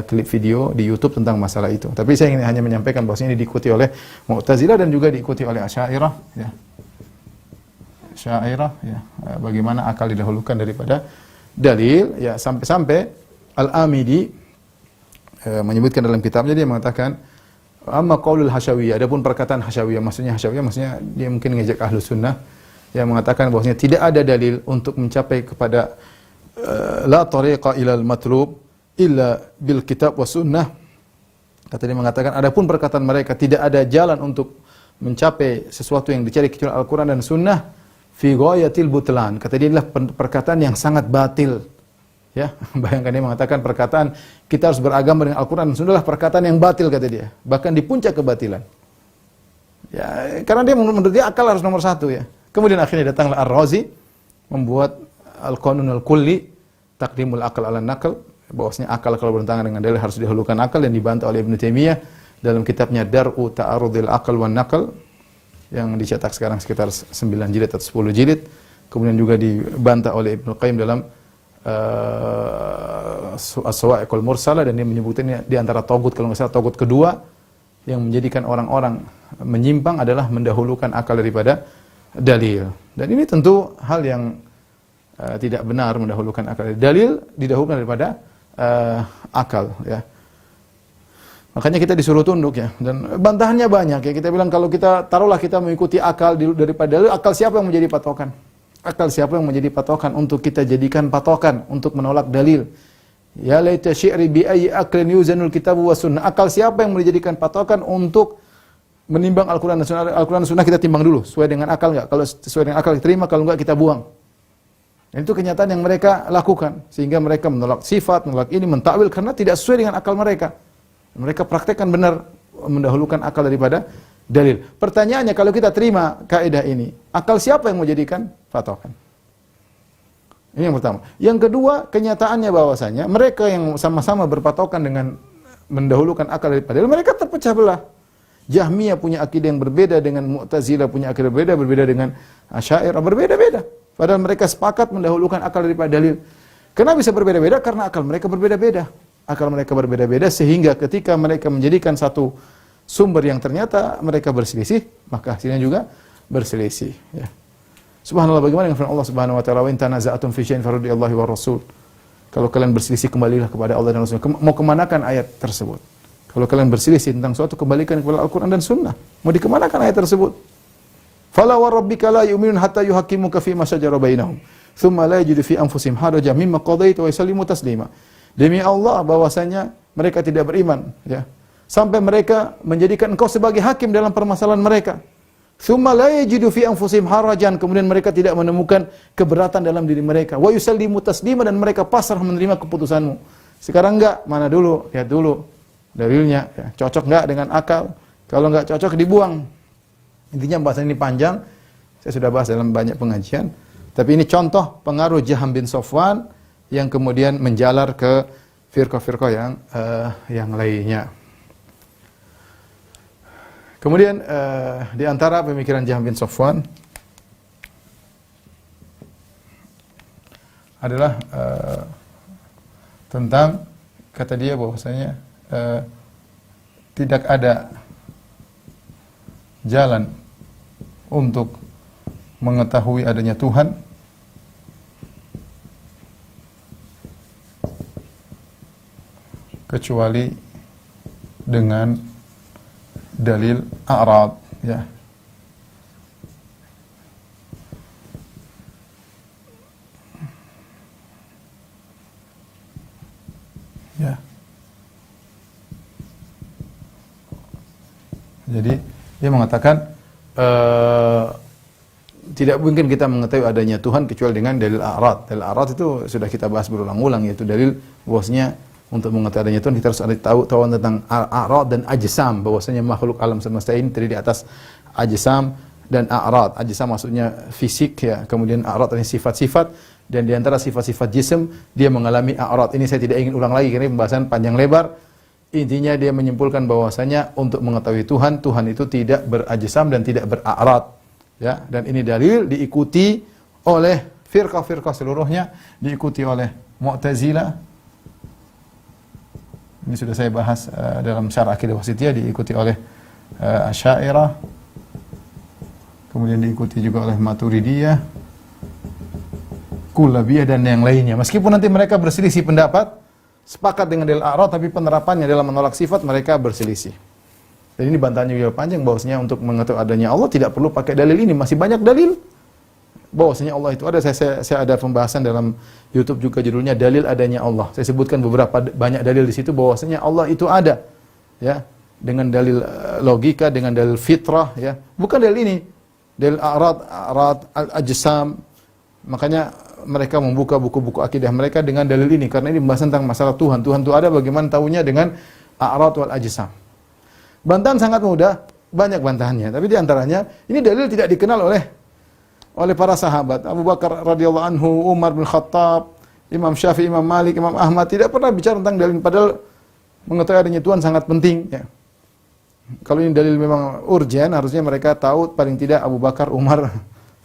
klip video di YouTube tentang masalah itu. Tapi saya ingin hanya menyampaikan bahwa ini diikuti oleh Mu'tazilah dan juga diikuti oleh Asy'ariyah ya. Asy'ariyah ya. Bagaimana akal didahulukan daripada dalil ya, sampai-sampai Al-Amidi menyebutkan dalam kitabnya, dia mengatakan amma qaulul hasyawiyah, adapun perkataan hasyawiyah maksudnya dia mungkin ngejek Ahlus Sunnah yang mengatakan bahwasanya tidak ada dalil untuk mencapai kepada la tariqa ilal matlub illa bil kitab was sunnah. Kata dia mengatakan adapun perkataan mereka tidak ada jalan untuk mencapai sesuatu yang dicari kecuali Al-Qur'an dan Sunnah, fi ghayatil butlan. Kata dia adalah perkataan yang sangat batil. Ya, bayangkan dia mengatakan perkataan kita harus beragama dengan Al-Quran dan Sunnah, perkataan yang batil kata dia, bahkan di puncak kebatilan. Ya, karena dia menurut dia akal harus nomor 1 ya. Kemudian akhirnya datanglah Ar-Razi membuat Al-Qanun Al-Kulli, takdimul akal ala nakal, bahwasanya akal kalau bertentangan dengan dalil harus didahulukan akal, yang dibantah oleh Ibnu Taimiyah dalam kitabnya Dar'u Ta'arudil Aqal wan Naqal yang dicetak sekarang sekitar 9 jilid atau 10 jilid. Kemudian juga dibantah oleh Ibnu Qayyim dalam As-Sawa'iqul Mursalah, dan dia menyebutnya di antara tagut, kalau nggak salah tagut kedua yang menjadikan orang-orang menyimpang adalah mendahulukan akal daripada dalil. Dan ini tentu hal yang tidak benar mendahulukan akal. Dalil didahulukan daripada akal, ya. Makanya kita disuruh tunduk, ya. Dan bantahannya banyak, ya. Kita bilang kalau kita taruhlah kita mengikuti akal daripada dalil, akal siapa yang menjadi patokan? Akal siapa yang menjadi patokan untuk kita jadikan patokan untuk menolak dalil? Ya laita syi'ri bi ayyi aqlin yuzanul kitabu was sunnah. Akal siapa yang menjadikan patokan untuk menimbang Al-Qur'an dan Sunnah? Al-Qur'an dan Sunnah kita timbang dulu, sesuai dengan akal enggak? Kalau sesuai dengan akal diterima, kalau enggak kita buang. Dan itu kenyataan yang mereka lakukan, sehingga mereka menolak sifat, menolak ini, mentakwil karena tidak sesuai dengan akal mereka. Mereka praktekkan benar mendahulukan akal daripada dalil. Pertanyaannya, kalau kita terima kaidah ini, akal siapa yang menjadikan patokan? Ini yang pertama. Yang kedua, kenyataannya bahwasanya mereka yang sama-sama berpatokan dengan mendahulukan akal daripada dalil, mereka terpecah belah. Jahmiyah punya akidah yang berbeda dengan Mu'tazilah, punya akidah berbeda dengan Asy'ariyah, berbeda-beda. Padahal mereka sepakat mendahulukan akal daripada dalil. Kenapa bisa berbeda-beda? Karena akal mereka berbeda-beda. Akal mereka berbeda-beda sehingga ketika mereka menjadikan satu sumber yang ternyata mereka berselisih, maka hasilnya juga berselisih, ya. Subhanallah, bagaimana dengan firman Allah Subhanahu wa taala, "Wa in tanaza'tum fi syai'in faruddillahi war rasul." Kalau kalian berselisih, kembalilah kepada Allah dan Rasul. Mau kemanakan ayat tersebut? Kalau kalian berselisih tentang suatu, kembalikan kepada Al-Qur'an dan Sunnah. Mau dikemanakan ayat tersebut? Fala wa rabbika la yu'minun hatta yuhaqqimuka fi ma shajara bainahum, thumma la yajidu fi anfusihim harajan mimma qadaita wa yusallimu taslima. Demi Allah bahwasanya mereka tidak beriman, ya, sampai mereka menjadikan engkau sebagai hakim dalam permasalahan mereka. Tsumma la yajidu fi anfusihim harajan, kemudian mereka tidak menemukan keberatan dalam diri mereka. Wa yusallimu taslima, dan mereka pasrah menerima keputusanmu. Sekarang enggak, mana dulu? Lihat dulu dalilnya, ya. Cocok enggak dengan akal? Kalau enggak cocok dibuang. Intinya bahasan ini panjang. Saya sudah bahas dalam banyak pengajian. Tapi ini contoh pengaruh Jaham bin Safwan yang kemudian menjalar ke firqah-firqah yang lainnya. Kemudian di antara pemikiran Jaham bin Safwan adalah tentang, kata dia bahwasanya tidak ada jalan untuk mengetahui adanya Tuhan kecuali dengan dalil a'rad, ya. Ya. Jadi dia mengatakan tidak mungkin kita mengetahui adanya Tuhan kecuali dengan dalil a'rad. Dalil a'rad itu sudah kita bahas berulang-ulang, yaitu dalil bahwasanya untuk mengetahui adanya Tuhan kita harus tahu tentang a'rad dan ajsam, bahwasanya makhluk alam semesta ini terdiri di atas ajsam dan a'rad. Ajsam maksudnya fisik, ya. Kemudian a'rad adalah sifat-sifat, dan di antara sifat-sifat jism dia mengalami a'rad. Ini saya tidak ingin ulang lagi karena pembahasan panjang lebar. Intinya dia menyimpulkan bahwasanya untuk mengetahui Tuhan, Tuhan itu tidak berajsam dan tidak bera'rad, ya. Dan ini dalil diikuti oleh firqah-firqah seluruhnya, diikuti oleh Mu'tazilah. Ini sudah saya bahas dalam Syarah Aqidah Wasithiyah, diikuti oleh Asy'ariyah. Kemudian diikuti juga oleh Maturidiyah, Kullabiyah dan yang lainnya. Meskipun nanti mereka berselisih pendapat, sepakat dengan dalil a'rad, tapi penerapannya dalam menolak sifat mereka berselisih. Dan ini bantahannya juga panjang, bahwasanya untuk mengetahui adanya Allah tidak perlu pakai dalil ini, masih banyak dalil bahwasanya Allah itu ada. Saya ada pembahasan dalam YouTube juga, judulnya Dalil Adanya Allah. Saya sebutkan beberapa banyak dalil di situ bahwasanya Allah itu ada, ya, dengan dalil logika, dengan dalil fitrah, ya. Bukan dalil ini, dalil a'rad, al-ajsam. Makanya mereka membuka buku-buku akidah mereka dengan dalil ini, karena ini membahas tentang masalah Tuhan. Tuhan itu ada, bagaimana tahunya dengan a'rad wal ajsam. Bantahan sangat mudah, banyak bantahannya. Tapi di antaranya, ini dalil tidak dikenal oleh para sahabat. Abu Bakar radhiyallahu anhu, Umar bin Khattab, Imam Syafi'i, Imam Malik, Imam Ahmad tidak pernah bicara tentang dalil, padahal mengetahui adanya Tuhan sangat penting, ya. Kalau ini dalil memang urgen, harusnya mereka tahu paling tidak Abu Bakar, Umar.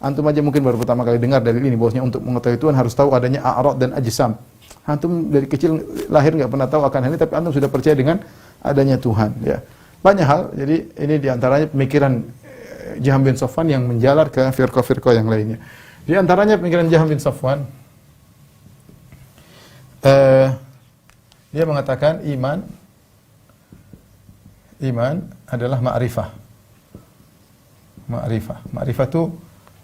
Antum aja mungkin baru pertama kali dengar dalil ini, bahwasanya untuk mengetahui Tuhan harus tahu adanya a'rad dan ajsam. Antum dari kecil lahir enggak pernah tahu akan hal ini, tapi antum sudah percaya dengan adanya Tuhan, ya. Banyak hal. Jadi ini diantaranya pemikiran Jaham bin Safwan yang menjalar ke firqah-firqah yang lainnya. Di antaranya pemikiran Jaham bin Safwan Dia mengatakan iman adalah ma'rifah. Ma'rifah itu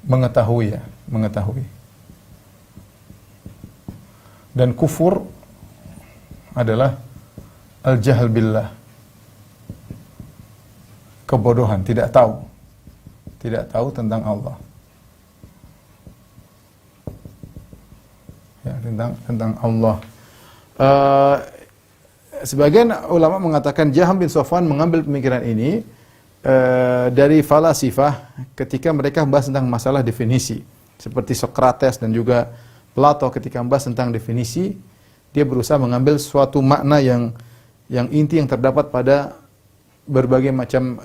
mengetahui, ya, mengetahui. Dan kufur adalah al-jahl billah. Kebodohan, tidak tahu tentang Allah. Ya, tentang Allah. Sebagian ulama mengatakan Jahm bin Safwan mengambil pemikiran ini dari falasifah ketika mereka membahas tentang masalah definisi. Seperti Socrates dan juga Plato ketika membahas tentang definisi, dia berusaha mengambil suatu makna yang inti yang terdapat pada berbagai macam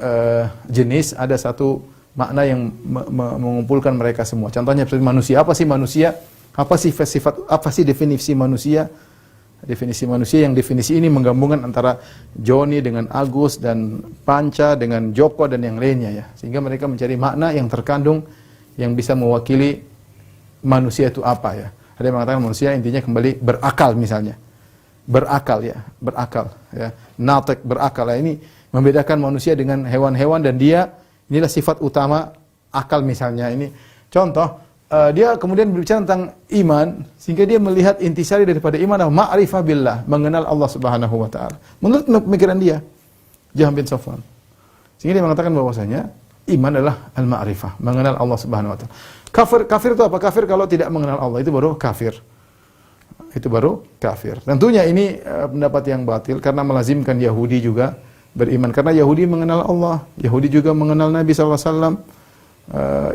jenis, ada satu makna yang mengumpulkan mereka semua. Contohnya seperti manusia. Apa sih manusia? Apa sih sifat? Apa sih definisi manusia? Definisi manusia, yang definisi ini menggabungkan antara Joni dengan Agus dan Panca dengan Joko dan yang lainnya, ya. Sehingga mereka mencari makna yang terkandung yang bisa mewakili manusia itu apa, ya. Ada yang mengatakan manusia intinya kembali berakal misalnya. Berakal, ya. Natek, berakal. Ya. Ini membedakan manusia dengan hewan-hewan, dan inilah sifat utama akal misalnya. Ini contoh. Dia kemudian berbicara tentang iman, sehingga dia melihat intisari daripada iman adalah ma'rifah billah, mengenal Allah Subhanahu wa taala. Menurut pemikiran dia, Jahm bin Safwan. Sehingga dia mengatakan bahwasanya iman adalah al-ma'rifah, mengenal Allah Subhanahu wa taala. Kafir itu apa? Kafir kalau tidak mengenal Allah, itu baru kafir. Itu baru kafir. Tentunya ini pendapat yang batil karena melazimkan Yahudi juga beriman, karena Yahudi mengenal Allah, Yahudi juga mengenal Nabi sallallahu alaihi wasallam.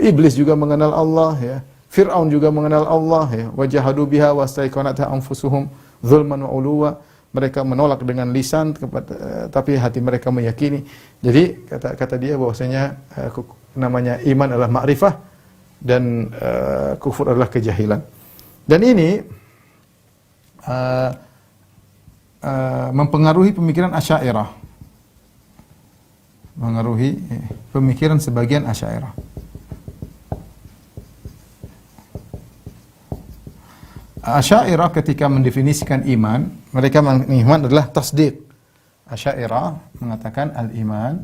Iblis juga mengenal Allah, ya. Fir'aun juga mengenal Allah, ya. Wajahadu biha wastaiqanatha anfusuhum zulman wa uluwa. Mereka menolak dengan lisan, tapi hati mereka meyakini. Jadi kata dia bahwasanya namanya iman adalah ma'rifah dan kufur adalah kejahilan. Dan ini mempengaruhi pemikiran Asy'ariyah. Mengaruhi pemikiran sebagian Asy'ariyah. Asy'ariyah ketika mendefinisikan iman, mereka iman adalah tasdiq. Asy'ariyah mengatakan al-iman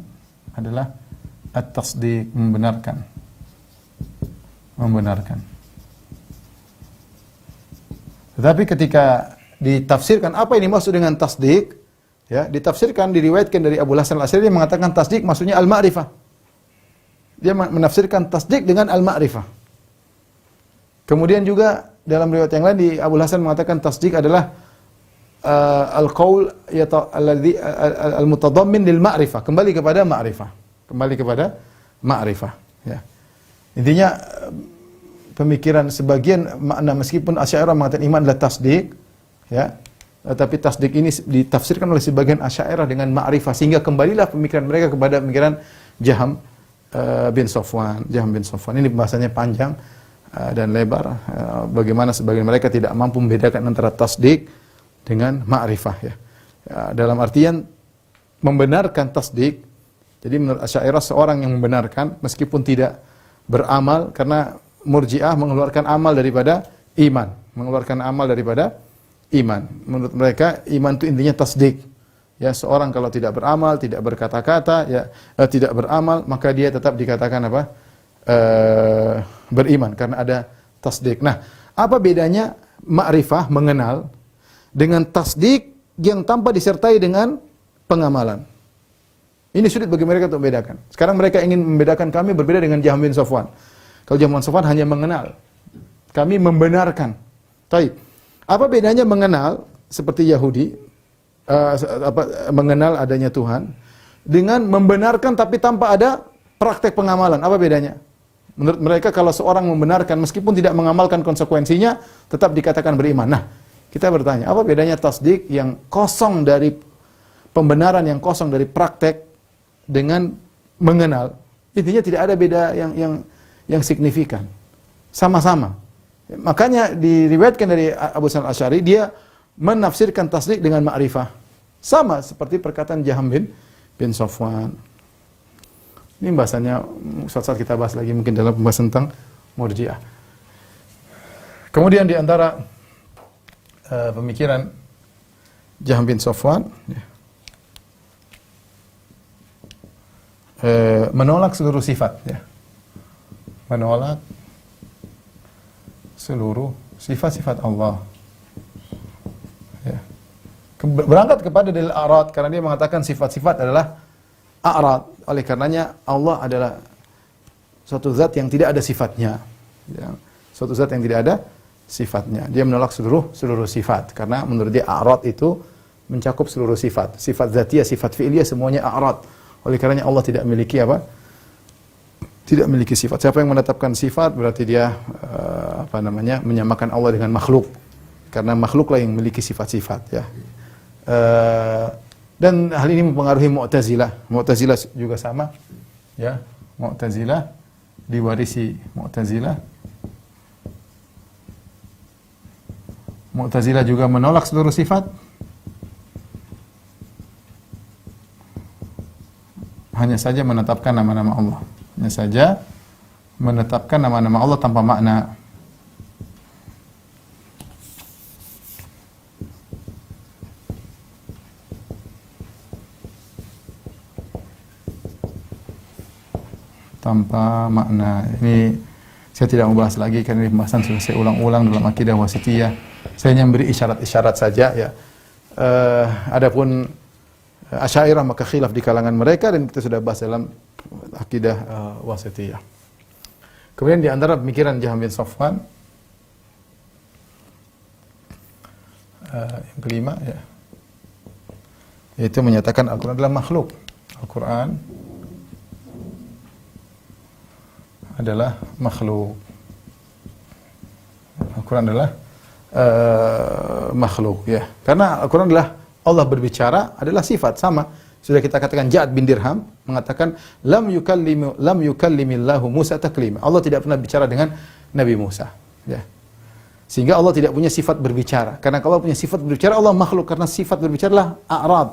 adalah at-tasdiq, membenarkan. Tetapi ketika ditafsirkan apa ini maksud dengan tasdiq, ya, ditafsirkan, diriwayatkan dari Abu Hasan al-Asy'ari, dia mengatakan tasdiq maksudnya al-ma'rifah. Dia menafsirkan tasdiq dengan al-ma'rifah. Kemudian juga dalam riwayat yang lain di Abu Hasan mengatakan tasdiq adalah al-qaul alladhi al-mutadammin lil ma'rifah, kembali kepada ma'rifah, ya. Intinya pemikiran sebagian makna, meskipun Asy'ariyah mengatakan iman adalah tasdiq, ya, tapi tasdik ini ditafsirkan oleh sebagian Asy'ariyah dengan ma'rifah, sehingga kembalilah pemikiran mereka kepada pemikiran Jahm bin Safwan. Ini bahasanya panjang dan lebar, bagaimana sebagian mereka tidak mampu membedakan antara tasdik dengan ma'rifah, ya. Dalam artian membenarkan tasdik. Jadi menurut Asy'ariyah seorang yang membenarkan meskipun tidak beramal, karena Murji'ah mengeluarkan amal daripada iman, Menurut mereka iman itu intinya tasdik. Ya, seorang kalau tidak beramal, tidak berkata-kata, ya, tidak beramal, maka dia tetap dikatakan apa? Beriman, karena ada tasdik. Nah, apa bedanya ma'rifah, mengenal, dengan tasdik yang tanpa disertai dengan pengamalan? Ini sulit bagi mereka untuk membedakan. Sekarang mereka ingin membedakan, kami berbeda dengan Jahm bin Safwan. Kalau Jahm bin Safwan hanya mengenal, kami membenarkan. Baik. Apa bedanya mengenal seperti Yahudi, mengenal adanya Tuhan, dengan membenarkan tapi tanpa ada praktek pengamalan? Apa bedanya? Menurut mereka kalau seorang membenarkan meskipun tidak mengamalkan konsekuensinya, tetap dikatakan beriman. Nah, kita bertanya, apa bedanya tasdik yang kosong dari pembenaran, yang kosong dari praktek, dengan mengenal? Intinya tidak ada beda yang signifikan. Sama-sama. Makanya diriwayatkan dari Abu Hasan al-Asy'ari, dia menafsirkan tasdik dengan ma'rifah. Sama seperti perkataan Jahm bin Safwan. Ini bahasanya suatu saat kita bahas lagi mungkin dalam pembahasan tentang Murji'ah. Kemudian di antara pemikiran Jahm bin Safwan, menolak seluruh sifat, ya. Menolak seluruh sifat-sifat Allah. Ya. Berangkat kepada dalil a'rad, karena dia mengatakan sifat-sifat adalah a'rad. Oleh karenanya Allah adalah suatu zat yang tidak ada sifatnya. Ya. Suatu zat yang tidak ada sifatnya. Dia menolak seluruh sifat, karena menurut dia a'rad itu mencakup seluruh sifat. Sifat zatiyah, sifat fi'liyah, semuanya a'rad. Oleh karenanya Allah tidak memiliki apa? Tidak memiliki sifat. Siapa yang menetapkan sifat berarti dia menyamakan Allah dengan makhluk. Karena makhluklah yang memiliki sifat-sifat, ya. Dan hal ini mempengaruhi Mu'tazilah. Mu'tazilah juga sama, ya. Mu'tazilah diwarisi Mu'tazilah. Mu'tazilah juga menolak seluruh sifat. Hanya saja menetapkan nama-nama Allah. Hanya saja menetapkan nama-nama Allah tanpa makna. Tanpa makna. Ini saya tidak mau bahas lagi karena ini pembahasan sudah saya ulang-ulang dalam akidah wasitiyah. Saya hanya memberi isyarat-isyarat saja, ya. Adapun Asy'ariyah maka khilaf di kalangan mereka, dan kita sudah bahas dalam akidah wasitiyah. Kemudian di antara pemikiran Jahm bin Safwan yang kelima, ya, yaitu menyatakan Al-Quran adalah makhluk. Al-Quran adalah makhluk. Al-Quran adalah makhluk, ya. Karena Al-Quran adalah Allah berbicara adalah sifat, sama. Sudah kita katakan Ja'ad bin Dirham mengatakan lam yukallimillahu Musa taklima. Allah tidak pernah bicara dengan Nabi Musa, ya. Sehingga Allah tidak punya sifat berbicara. Karena kalau punya sifat berbicara, Allah makhluk, karena sifat berbicara adalah a'rad.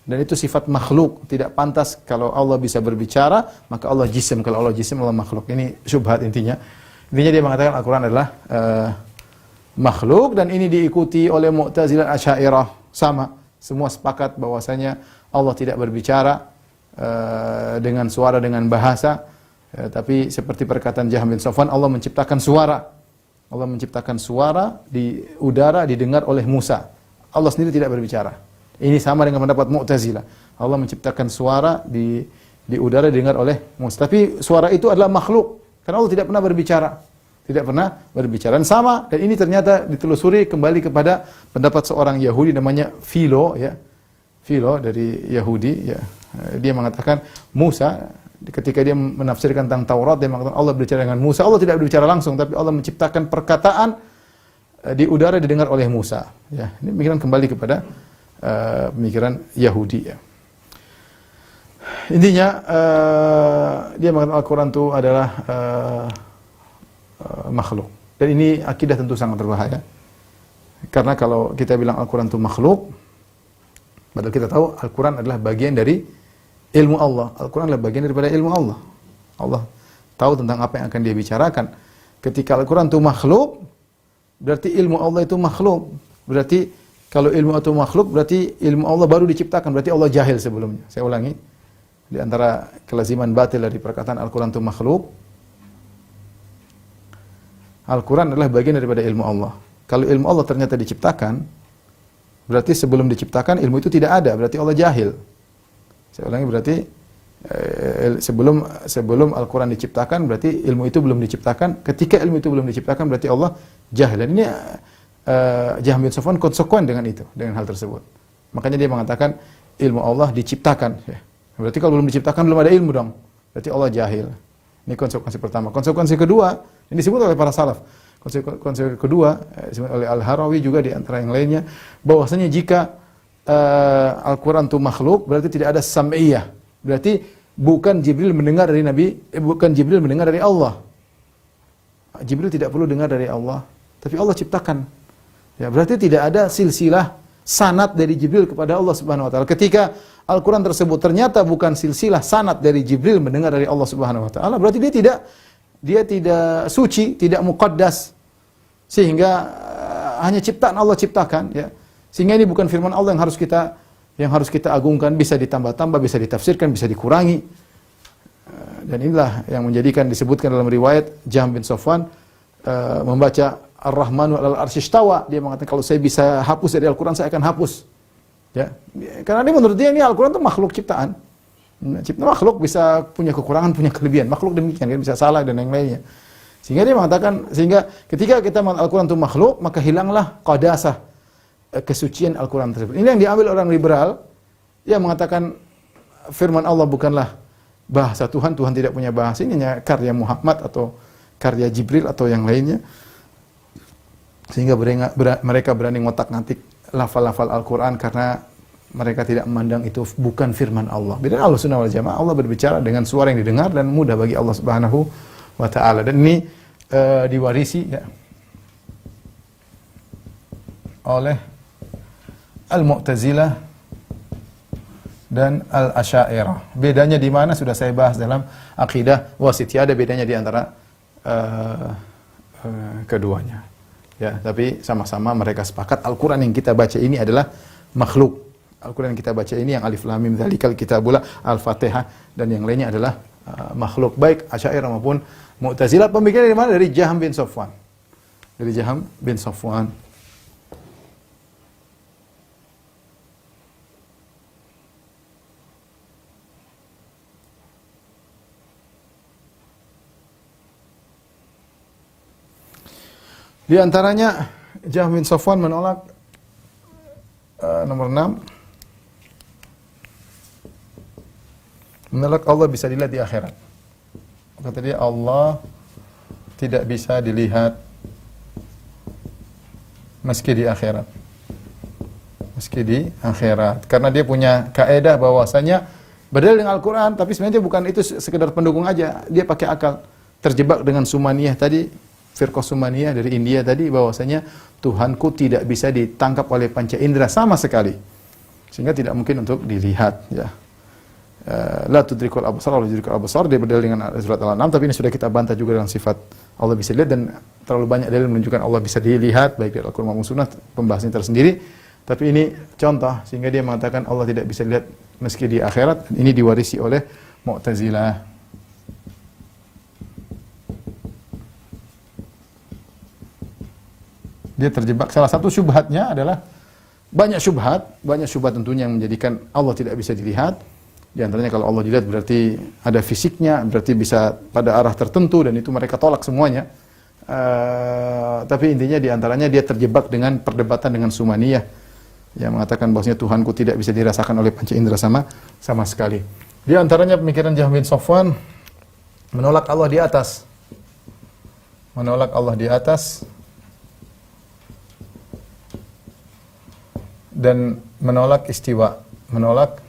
Dan itu sifat makhluk, tidak pantas kalau Allah bisa berbicara, maka Allah jisim. Kalau Allah jisim, Allah makhluk. Ini syubhat intinya. Intinya dia mengatakan Al-Quran adalah makhluk, dan ini diikuti oleh Mu'tazilah, Asy'ariyah. Sama, semua sepakat bahwasanya Allah tidak berbicara dengan suara, dengan bahasa, tapi seperti perkataan Jahm bin Safwan, Allah menciptakan suara. Allah menciptakan suara di udara didengar oleh Musa. Allah sendiri tidak berbicara. Ini sama dengan pendapat Mu'tazilah. Allah menciptakan suara di udara didengar oleh Musa. Tapi suara itu adalah makhluk, karena Allah tidak pernah berbicara. Tidak pernah berbicara. Dan sama, dan ini ternyata ditelusuri kembali kepada pendapat seorang Yahudi namanya Philo, ya. Philo dari Yahudi, ya. Dia mengatakan Musa, ketika dia menafsirkan tentang Taurat, dia mengatakan Allah berbicara dengan Musa. Allah tidak berbicara langsung, tapi Allah menciptakan perkataan di udara didengar oleh Musa, ya. Ini pemikiran kembali kepada pemikiran Yahudi, ya. Intinya dia mengatakan Al-Quran itu adalah makhluk. Dan ini akidah tentu sangat berbahaya. Karena kalau kita bilang Al-Quran itu makhluk, padahal kita tahu Al-Quran adalah bagian dari ilmu Allah. Al-Quran adalah bagian daripada ilmu Allah. Allah tahu tentang apa yang akan dia bicarakan. Ketika Al-Quran itu makhluk, berarti ilmu Allah itu makhluk. Berarti kalau ilmu itu makhluk, berarti ilmu Allah baru diciptakan. Berarti Allah jahil sebelumnya. Saya ulangi. Di antara kelaziman batil dari perkataan Al-Quran itu makhluk, Al-Quran adalah bagian daripada ilmu Allah. Kalau ilmu Allah ternyata diciptakan, berarti sebelum diciptakan ilmu itu tidak ada, berarti Allah jahil. Saya ulangi, berarti sebelum Al-Quran diciptakan, berarti ilmu itu belum diciptakan. Ketika ilmu itu belum diciptakan, berarti Allah jahil. Dan ini Jahm bin Safwan konsekuen dengan itu, dengan hal tersebut. Makanya dia mengatakan ilmu Allah diciptakan. Ya. Berarti kalau belum diciptakan belum ada ilmu dong. Berarti Allah jahil. Ini konsekuensi pertama. Konsekuensi kedua, ini disebut oleh para salaf. Konsekuensi kedua, disebut oleh Al-Harawi juga di antara yang lainnya, bahwasanya jika Al-Quran itu makhluk, berarti tidak ada sam'iyah. Berarti bukan Jibril mendengar dari bukan Jibril mendengar dari Allah. Jibril tidak perlu dengar dari Allah, tapi Allah ciptakan. Ya, berarti tidak ada silsilah sanad dari Jibril kepada Allah Subhanahu wa taala. Ketika Al-Quran tersebut ternyata bukan silsilah sanad dari Jibril mendengar dari Allah Subhanahu wa taala, berarti dia tidak suci, tidak muqaddas. Sehingga hanya ciptaan Allah ciptakan, ya. Sehingga ini bukan firman Allah yang harus kita agungkan, bisa ditambah-tambah, bisa ditafsirkan, bisa dikurangi. Dan inilah yang menjadikan disebutkan dalam riwayat Jahm bin Safwan membaca Ar-Rahmanu 'alal 'arsy istawa, dia mengatakan kalau saya bisa hapus dari Al-Qur'an saya akan hapus. Ya. Karena dia menurut dia ini Al-Qur'an itu makhluk ciptaan. Makhluk bisa punya kekurangan, punya kelebihan. Makhluk demikian kan bisa salah dan yang lainnya. Sehingga dia mengatakan, sehingga ketika kita mengatakan Al-Quran itu makhluk, maka hilanglah qadasah, kesucian Al-Quran tersebut. Ini yang diambil orang liberal yang mengatakan firman Allah bukanlah bahasa Tuhan, Tuhan tidak punya bahasa, ini hanya karya Muhammad atau karya Jibril atau yang lainnya. Sehingga mereka berani ngotak-ngatik lafal-lafal Al-Quran karena mereka tidak memandang itu bukan firman Allah. Beda Ahlussunnah wal Jamaah, Allah berbicara dengan suara yang didengar dan mudah bagi Allah Subhanahu wa taala. Dan ini diwarisi ya oleh Al-Mu'tazilah dan Al-Asy'ariyah. Bedanya di mana sudah saya bahas dalam akidah wasithiyah, ada bedanya di antara keduanya. Ya, tapi sama-sama mereka sepakat Al-Qur'an yang kita baca ini adalah makhluk. Al-Quran yang kita baca ini yang Alif Lam Mim Dzalikal Kitabul, Al-Fatihah dan yang lainnya adalah makhluk, baik Asy'ariyah maupun Mu'tazilah. Pemikiran dari mana? Dari Jahm bin Safwan. Dari Jahm bin Safwan. Di antaranya Jahm bin Safwan menolak nomor 6, menolak Allah bisa dilihat di akhirat. Kata dia Allah tidak bisa dilihat meski di akhirat. Meski di akhirat. Karena dia punya kaidah bahwasanya berdalil dengan Al-Qur'an, tapi sebenarnya bukan itu sekedar pendukung aja. Dia pakai akal. Terjebak dengan Sumaniyah tadi, firqah Sumaniyah dari India tadi, bahwasanya Tuhanku tidak bisa ditangkap oleh panca indera sama sekali. Sehingga tidak mungkin untuk dilihat, ya. La tudrikul absar wa yudrikul absar, dia berdalil dengan surat Al-An'am, tapi ini sudah kita bantah juga dengan sifat Allah bisa dilihat, dan terlalu banyak dalil menunjukkan Allah bisa dilihat baik dari Al-Qur'an maupun Sunnah, pembahasannya tersendiri. Tapi ini contoh sehingga dia mengatakan Allah tidak bisa dilihat meski di akhirat. Ini diwarisi oleh Mu'tazilah. Dia terjebak, salah satu syubhatnya adalah banyak syubhat tentunya yang menjadikan Allah tidak bisa dilihat. Di antaranya kalau Allah dilihat berarti ada fisiknya, berarti bisa pada arah tertentu, dan itu mereka tolak semuanya. Tapi intinya di antaranya dia terjebak dengan perdebatan dengan Sumaniyah yang mengatakan bahwasanya Tuhanku tidak bisa dirasakan oleh panca indera sama sekali. Di antaranya pemikiran Jahm bin Safwan menolak Allah di atas. Menolak Allah di atas dan menolak istiwa, menolak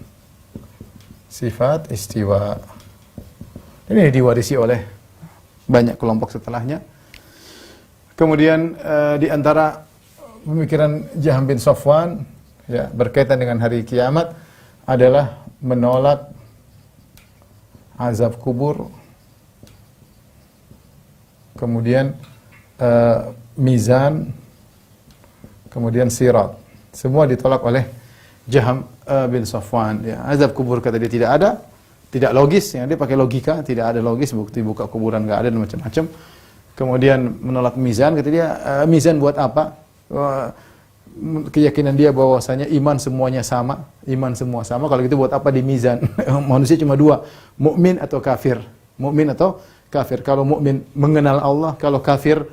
sifat istiwa. Ini diwarisi oleh banyak kelompok setelahnya. Kemudian di antara pemikiran Jahm bin Safwan ya berkaitan dengan hari kiamat adalah menolak azab kubur, kemudian mizan, kemudian sirat. Semua ditolak oleh Jahm bin Safwan. Ya, azab kubur kata dia tidak ada, tidak logis. Ya, dia pakai logika, tidak ada logis. Bukti buka kuburan nggak ada dan macam-macam. Kemudian menolak mizan, kata dia mizan buat apa? Keyakinan dia bahwasanya iman semuanya sama, iman semua sama. Kalau gitu buat apa di mizan? Manusia cuma dua, mukmin atau kafir. Mukmin atau kafir. Kalau mukmin mengenal Allah, kalau kafir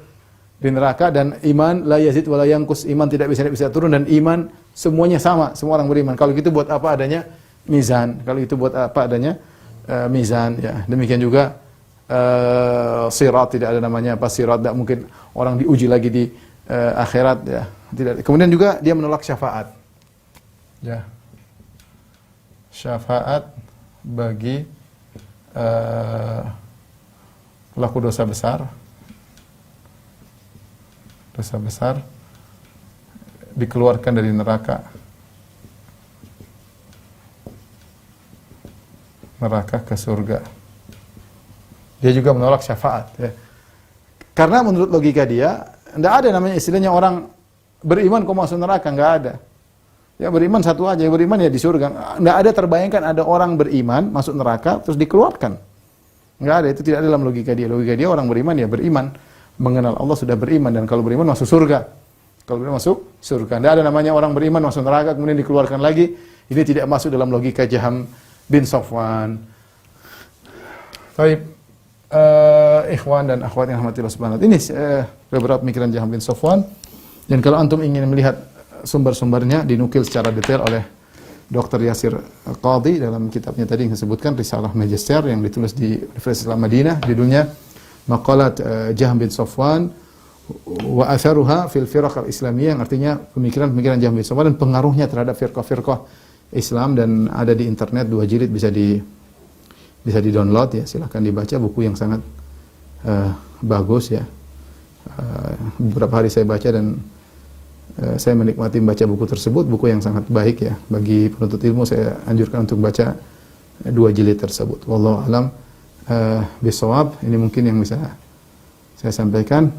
di neraka, dan iman la yazid wa la yanqus, iman tidak bisa turun, dan iman semuanya sama, semua orang beriman. Kalau gitu buat apa adanya mizan? Kalau itu buat apa adanya mizan? Ya, demikian juga sirat, tidak ada namanya apa sirat, tidak mungkin orang diuji lagi di akhirat, ya. Tidak. Kemudian juga dia menolak syafaat. Ya. Syafaat bagi pelaku dosa besar. Dosa besar dikeluarkan dari neraka ke surga. Dia juga menolak syafaat, ya. Karena menurut logika dia tidak ada namanya istilahnya orang beriman kok masuk neraka, nggak ada. Ya beriman satu aja, beriman ya di surga. Nggak ada terbayangkan ada orang beriman masuk neraka terus dikeluarkan. Nggak ada, itu tidak ada dalam logika dia. Logika dia orang beriman ya beriman, mengenal Allah sudah beriman, dan kalau beriman masuk surga. Kalau beriman masuk surga. Nggak ada namanya orang beriman masuk neraka kemudian dikeluarkan lagi. Ini tidak masuk dalam logika Jaham bin Safwan. Baik, ikhwan dan akhwat yang rahmatillah subhanahu wa ta'ala. Ini beberapa pemikiran Jaham bin Safwan. Dan kalau antum ingin melihat sumber-sumbernya dinukil secara detail oleh Dr. Yasir Qadhi dalam kitabnya tadi yang disebutkan Risalah Magister yang ditulis di Universitas Islam Madinah, judulnya Maqalat Jahm bin Safwan wa atharuha fil firaq al-islamiyah, yang artinya pemikiran-pemikiran Jahm bin Safwan dan pengaruhnya terhadap firqah-firqah Islam, dan ada di internet 2 jilid, bisa di-download ya, silahkan dibaca, buku yang sangat bagus ya. Beberapa hari saya baca dan saya menikmati membaca buku tersebut, buku yang sangat baik ya. Bagi penuntut ilmu saya anjurkan untuk baca 2 jilid tersebut. Wallahu alam bisawab. Ini mungkin yang bisa saya sampaikan.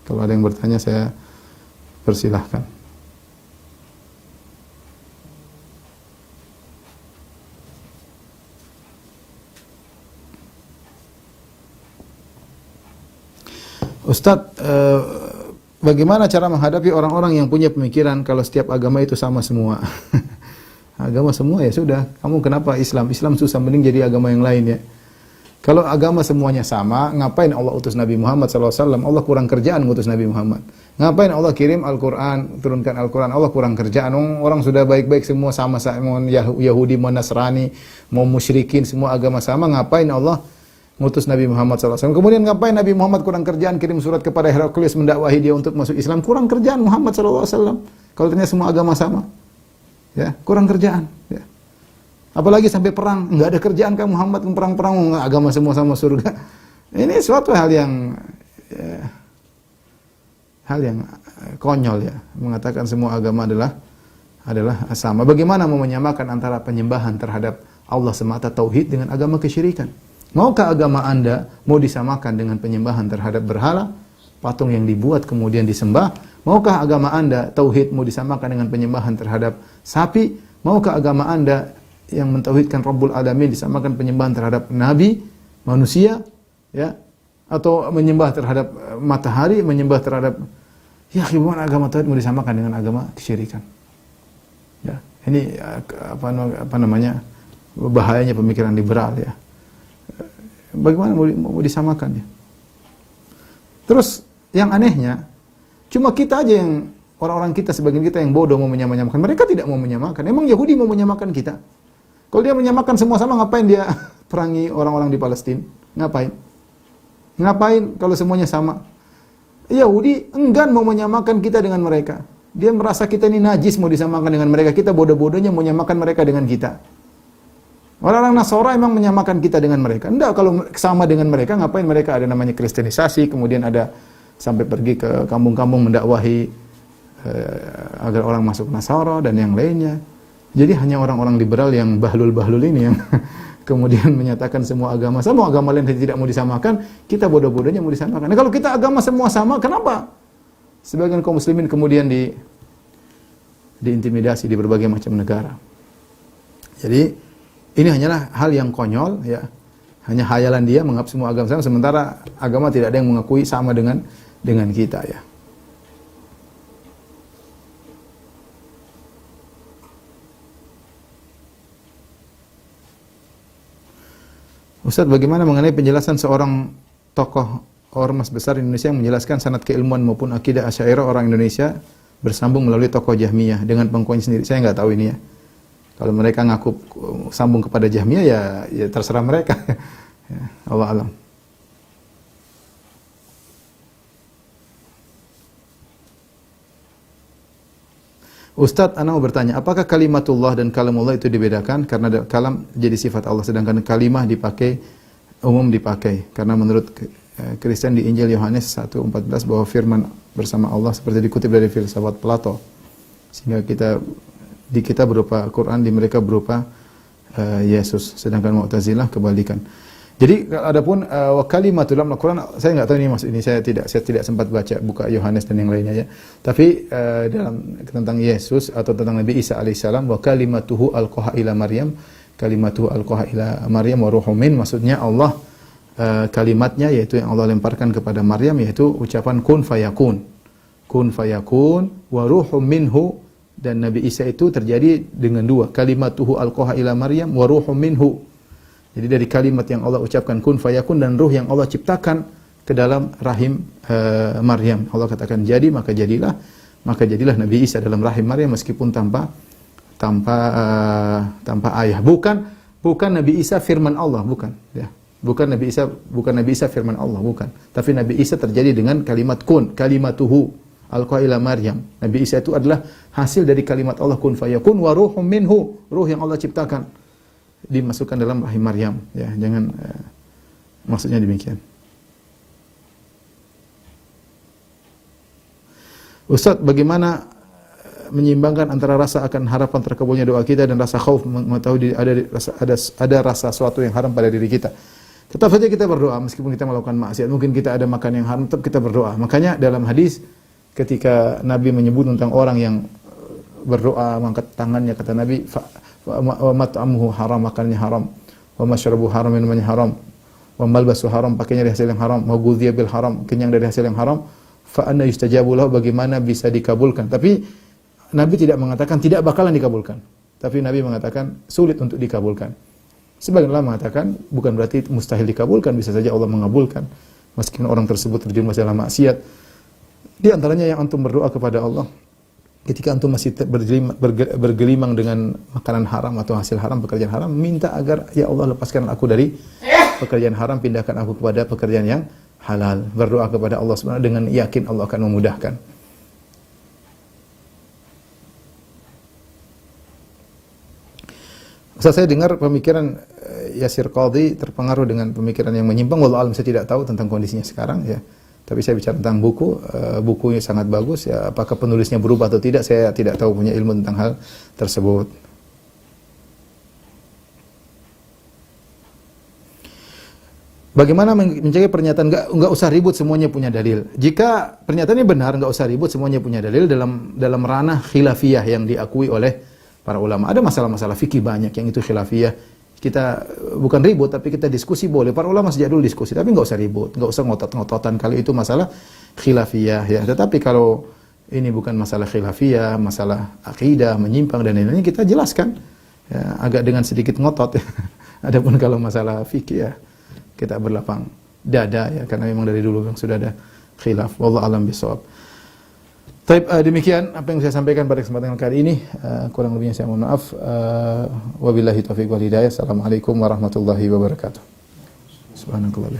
Kalau ada yang bertanya saya persilahkan. Ustadz, bagaimana cara menghadapi orang-orang yang punya pemikiran kalau setiap agama itu sama semua? Agama semua ya sudah, kamu kenapa Islam? Islam susah, mending jadi agama yang lain ya. Kalau agama semuanya sama, ngapain Allah utus Nabi Muhammad SAW? Allah kurang kerjaan ngutus Nabi Muhammad. Ngapain Allah kirim Al-Quran, turunkan Al-Quran? Allah kurang kerjaan. Orang sudah baik-baik semua sama, mau Yahudi, mau Nasrani, mau musyrikin, semua agama sama. Ngapain Allah ngutus Nabi Muhammad SAW? Kemudian ngapain Nabi Muhammad kurang kerjaan kirim surat kepada Heraklius mendakwahi dia untuk masuk Islam? Kurang kerjaan Muhammad SAW. Kalau ternyata semua agama sama, ya kurang kerjaan. Ya. Apalagi sampai perang, nggak ada kerjaan kan Muhammad, perang-perang, agama semua sama surga. Ini suatu hal yang konyol ya, mengatakan semua agama adalah sama. Bagaimana mau menyamakan antara penyembahan terhadap Allah semata tauhid dengan agama kesyirikan? Maukah agama Anda mau disamakan dengan penyembahan terhadap berhala, patung yang dibuat kemudian disembah? Maukah agama Anda tauhid mau disamakan dengan penyembahan terhadap sapi? Maukah agama Anda yang mentauhidkan Rabbul Alamin disamakan penyembahan terhadap nabi, manusia, ya? Atau menyembah terhadap matahari, menyembah terhadap, ya gimana agama tauhid mau disamakan dengan agama kesyirikan? Ya, ini apa namanya? Bahayanya pemikiran liberal ya. Bagaimana mau disamakan ya? Terus yang anehnya, cuma kita aja yang orang-orang kita, sebagian kita yang bodoh mau menyamakan. Mereka tidak mau menyamakan. Emang Yahudi mau menyamakan kita? Kalau dia menyamakan semua sama, ngapain dia perangi orang-orang di Palestina? Ngapain? Ngapain kalau semuanya sama? Yahudi enggan mau menyamakan kita dengan mereka. Dia merasa kita ini najis mau disamakan dengan mereka. Kita bodoh-bodohnya mau menyamakan mereka dengan kita. Orang-orang Nasara emang menyamakan kita dengan mereka. Enggak, kalau sama dengan mereka, ngapain mereka ada namanya kristenisasi, kemudian ada sampai pergi ke kampung-kampung mendakwahi agar orang masuk Nasara dan yang lainnya. Jadi hanya orang-orang liberal yang bahlul-bahlul ini yang kemudian menyatakan semua agama lain tidak mau disamakan, kita bodoh-bodohnya mau disamakan. Nah, kalau kita agama semua sama, kenapa sebagian kaum muslimin kemudian diintimidasi di berbagai macam negara? Jadi ini hanyalah hal yang konyol ya. Hanya hayalan dia menganggap semua agama sama, sementara agama tidak ada yang mengakui sama dengan kita ya. Ustaz, bagaimana mengenai penjelasan seorang tokoh ormas besar Indonesia yang menjelaskan sanad keilmuan maupun akidah Asy'ariyah orang Indonesia bersambung melalui tokoh Jahmiyah dengan pengkuannya sendiri? Saya nggak tahu ini ya. Kalau mereka ngaku sambung kepada Jahmiyah ya terserah mereka. Ya, Allah alam. Ustadz, ana mau bertanya, apakah kalimatullah dan kalamullah itu dibedakan? Karena kalam jadi sifat Allah, sedangkan kalimah umum dipakai. Karena menurut Kristen di Injil Yohanes 1:14 bahwa firman bersama Allah seperti dikutip dari filsafat Plato. Sehingga di kita berupa Quran, di mereka berupa Yesus. Sedangkan Mu'tazilah kebalikan. Jadi adapun wa kalimatu dalam Al-Qur'an, saya enggak tahu ini maksud ini, saya tidak sempat baca buka Yohanes dan yang lainnya ya. Tapi dalam tentang Yesus atau tentang Nabi Isa alaihissalam, wa kalimatuhu alqaha ila Maryam, kalimatuhu alqaha ila Maryam wa ruhum min, maksudnya Allah kalimatnya yaitu yang Allah lemparkan kepada Maryam yaitu ucapan kun fayakun. Kun fayakun wa ruhum minhu, dan Nabi Isa itu terjadi dengan dua, kalimatuhu alqaha ila Maryam wa ruhum minhu. Jadi dari kalimat yang Allah ucapkan kun fayakun dan ruh yang Allah ciptakan ke dalam rahim Maryam. Allah katakan jadi, maka jadilah Nabi Isa dalam rahim Maryam meskipun tanpa ayah. Bukan Nabi Isa firman Allah, bukan ya. Bukan Nabi Isa firman Allah, bukan. Tapi Nabi Isa terjadi dengan kalimat kun, kalimatuhu alqa ila Maryam. Nabi Isa itu adalah hasil dari kalimat Allah kun fayakun wa ruhum minhu, ruh yang Allah ciptakan dimasukkan dalam rahim Maryam ya. Jangan maksudnya demikian. Ustaz, bagaimana menyeimbangkan antara rasa akan harapan terkabulnya doa kita dan rasa khauf mengetahui ada rasa sesuatu yang haram pada diri kita? Tetap saja kita berdoa meskipun kita melakukan maksiat. Mungkin kita ada makan yang haram, tetap kita berdoa. Makanya dalam hadis ketika Nabi menyebut tentang orang yang berdoa mengangkat tangannya, kata Nabi, wa mat'amuhu haram, makannya haram, wa masyrabuhu haram, minumannya haram, wa malbasuhu haram, pakainya dari hasil yang haram, wa ghudhiya bil haram, kenyang dari hasil yang haram, fa anna yustajabu lahu, bagaimana bisa dikabulkan? Tapi Nabi tidak mengatakan tidak bakalan dikabulkan. Tapi Nabi mengatakan sulit untuk dikabulkan. Sebagian ulama mengatakan bukan berarti mustahil dikabulkan, bisa saja Allah mengabulkan meskipun orang tersebut terjerumus dalam maksiat. Di antaranya yang antum berdoa kepada Allah ketika antum masih bergelimang dengan makanan haram atau hasil haram, pekerjaan haram, minta agar ya Allah lepaskan aku dari pekerjaan haram, pindahkan aku kepada pekerjaan yang halal. Berdoa kepada Allah Subhanahu dengan yakin Allah akan memudahkan. Ustaz, saya dengar pemikiran Yasir Qadhi terpengaruh dengan pemikiran yang menyimpang. Wallahu alam, saya tidak tahu tentang kondisinya sekarang ya. Tapi saya bicara tentang bukunya sangat bagus ya. Apakah penulisnya berubah atau tidak, saya tidak tahu, punya ilmu tentang hal tersebut. Bagaimana menjaga pernyataan enggak usah ribut semuanya punya dalil. Jika pernyataannya benar, enggak usah ribut semuanya punya dalil dalam ranah khilafiyah yang diakui oleh para ulama. Ada masalah-masalah fikih banyak yang itu khilafiyah. Kita bukan ribut, tapi kita diskusi boleh. Para ulama sejak dulu diskusi, tapi nggak usah ribut, nggak usah ngotot-ngototan kalau itu masalah khilafiyah ya. Tetapi kalau ini bukan masalah khilafiyah, masalah akidah, menyimpang dan lain-lain, kita jelaskan ya, agak dengan sedikit ngotot. Adapun kalau masalah fikih ya, kita berlapang dada ya, karena memang dari dulu yang sudah ada khilaf. Wallahu a'lam bishawab. Baik, demikian apa yang saya sampaikan pada kesempatan kali ini. Kurang lebihnya saya mohon maaf. Wabillahi taufiq wal hidayah. Assalamualaikum warahmatullahi wabarakatuh. Subhanallah.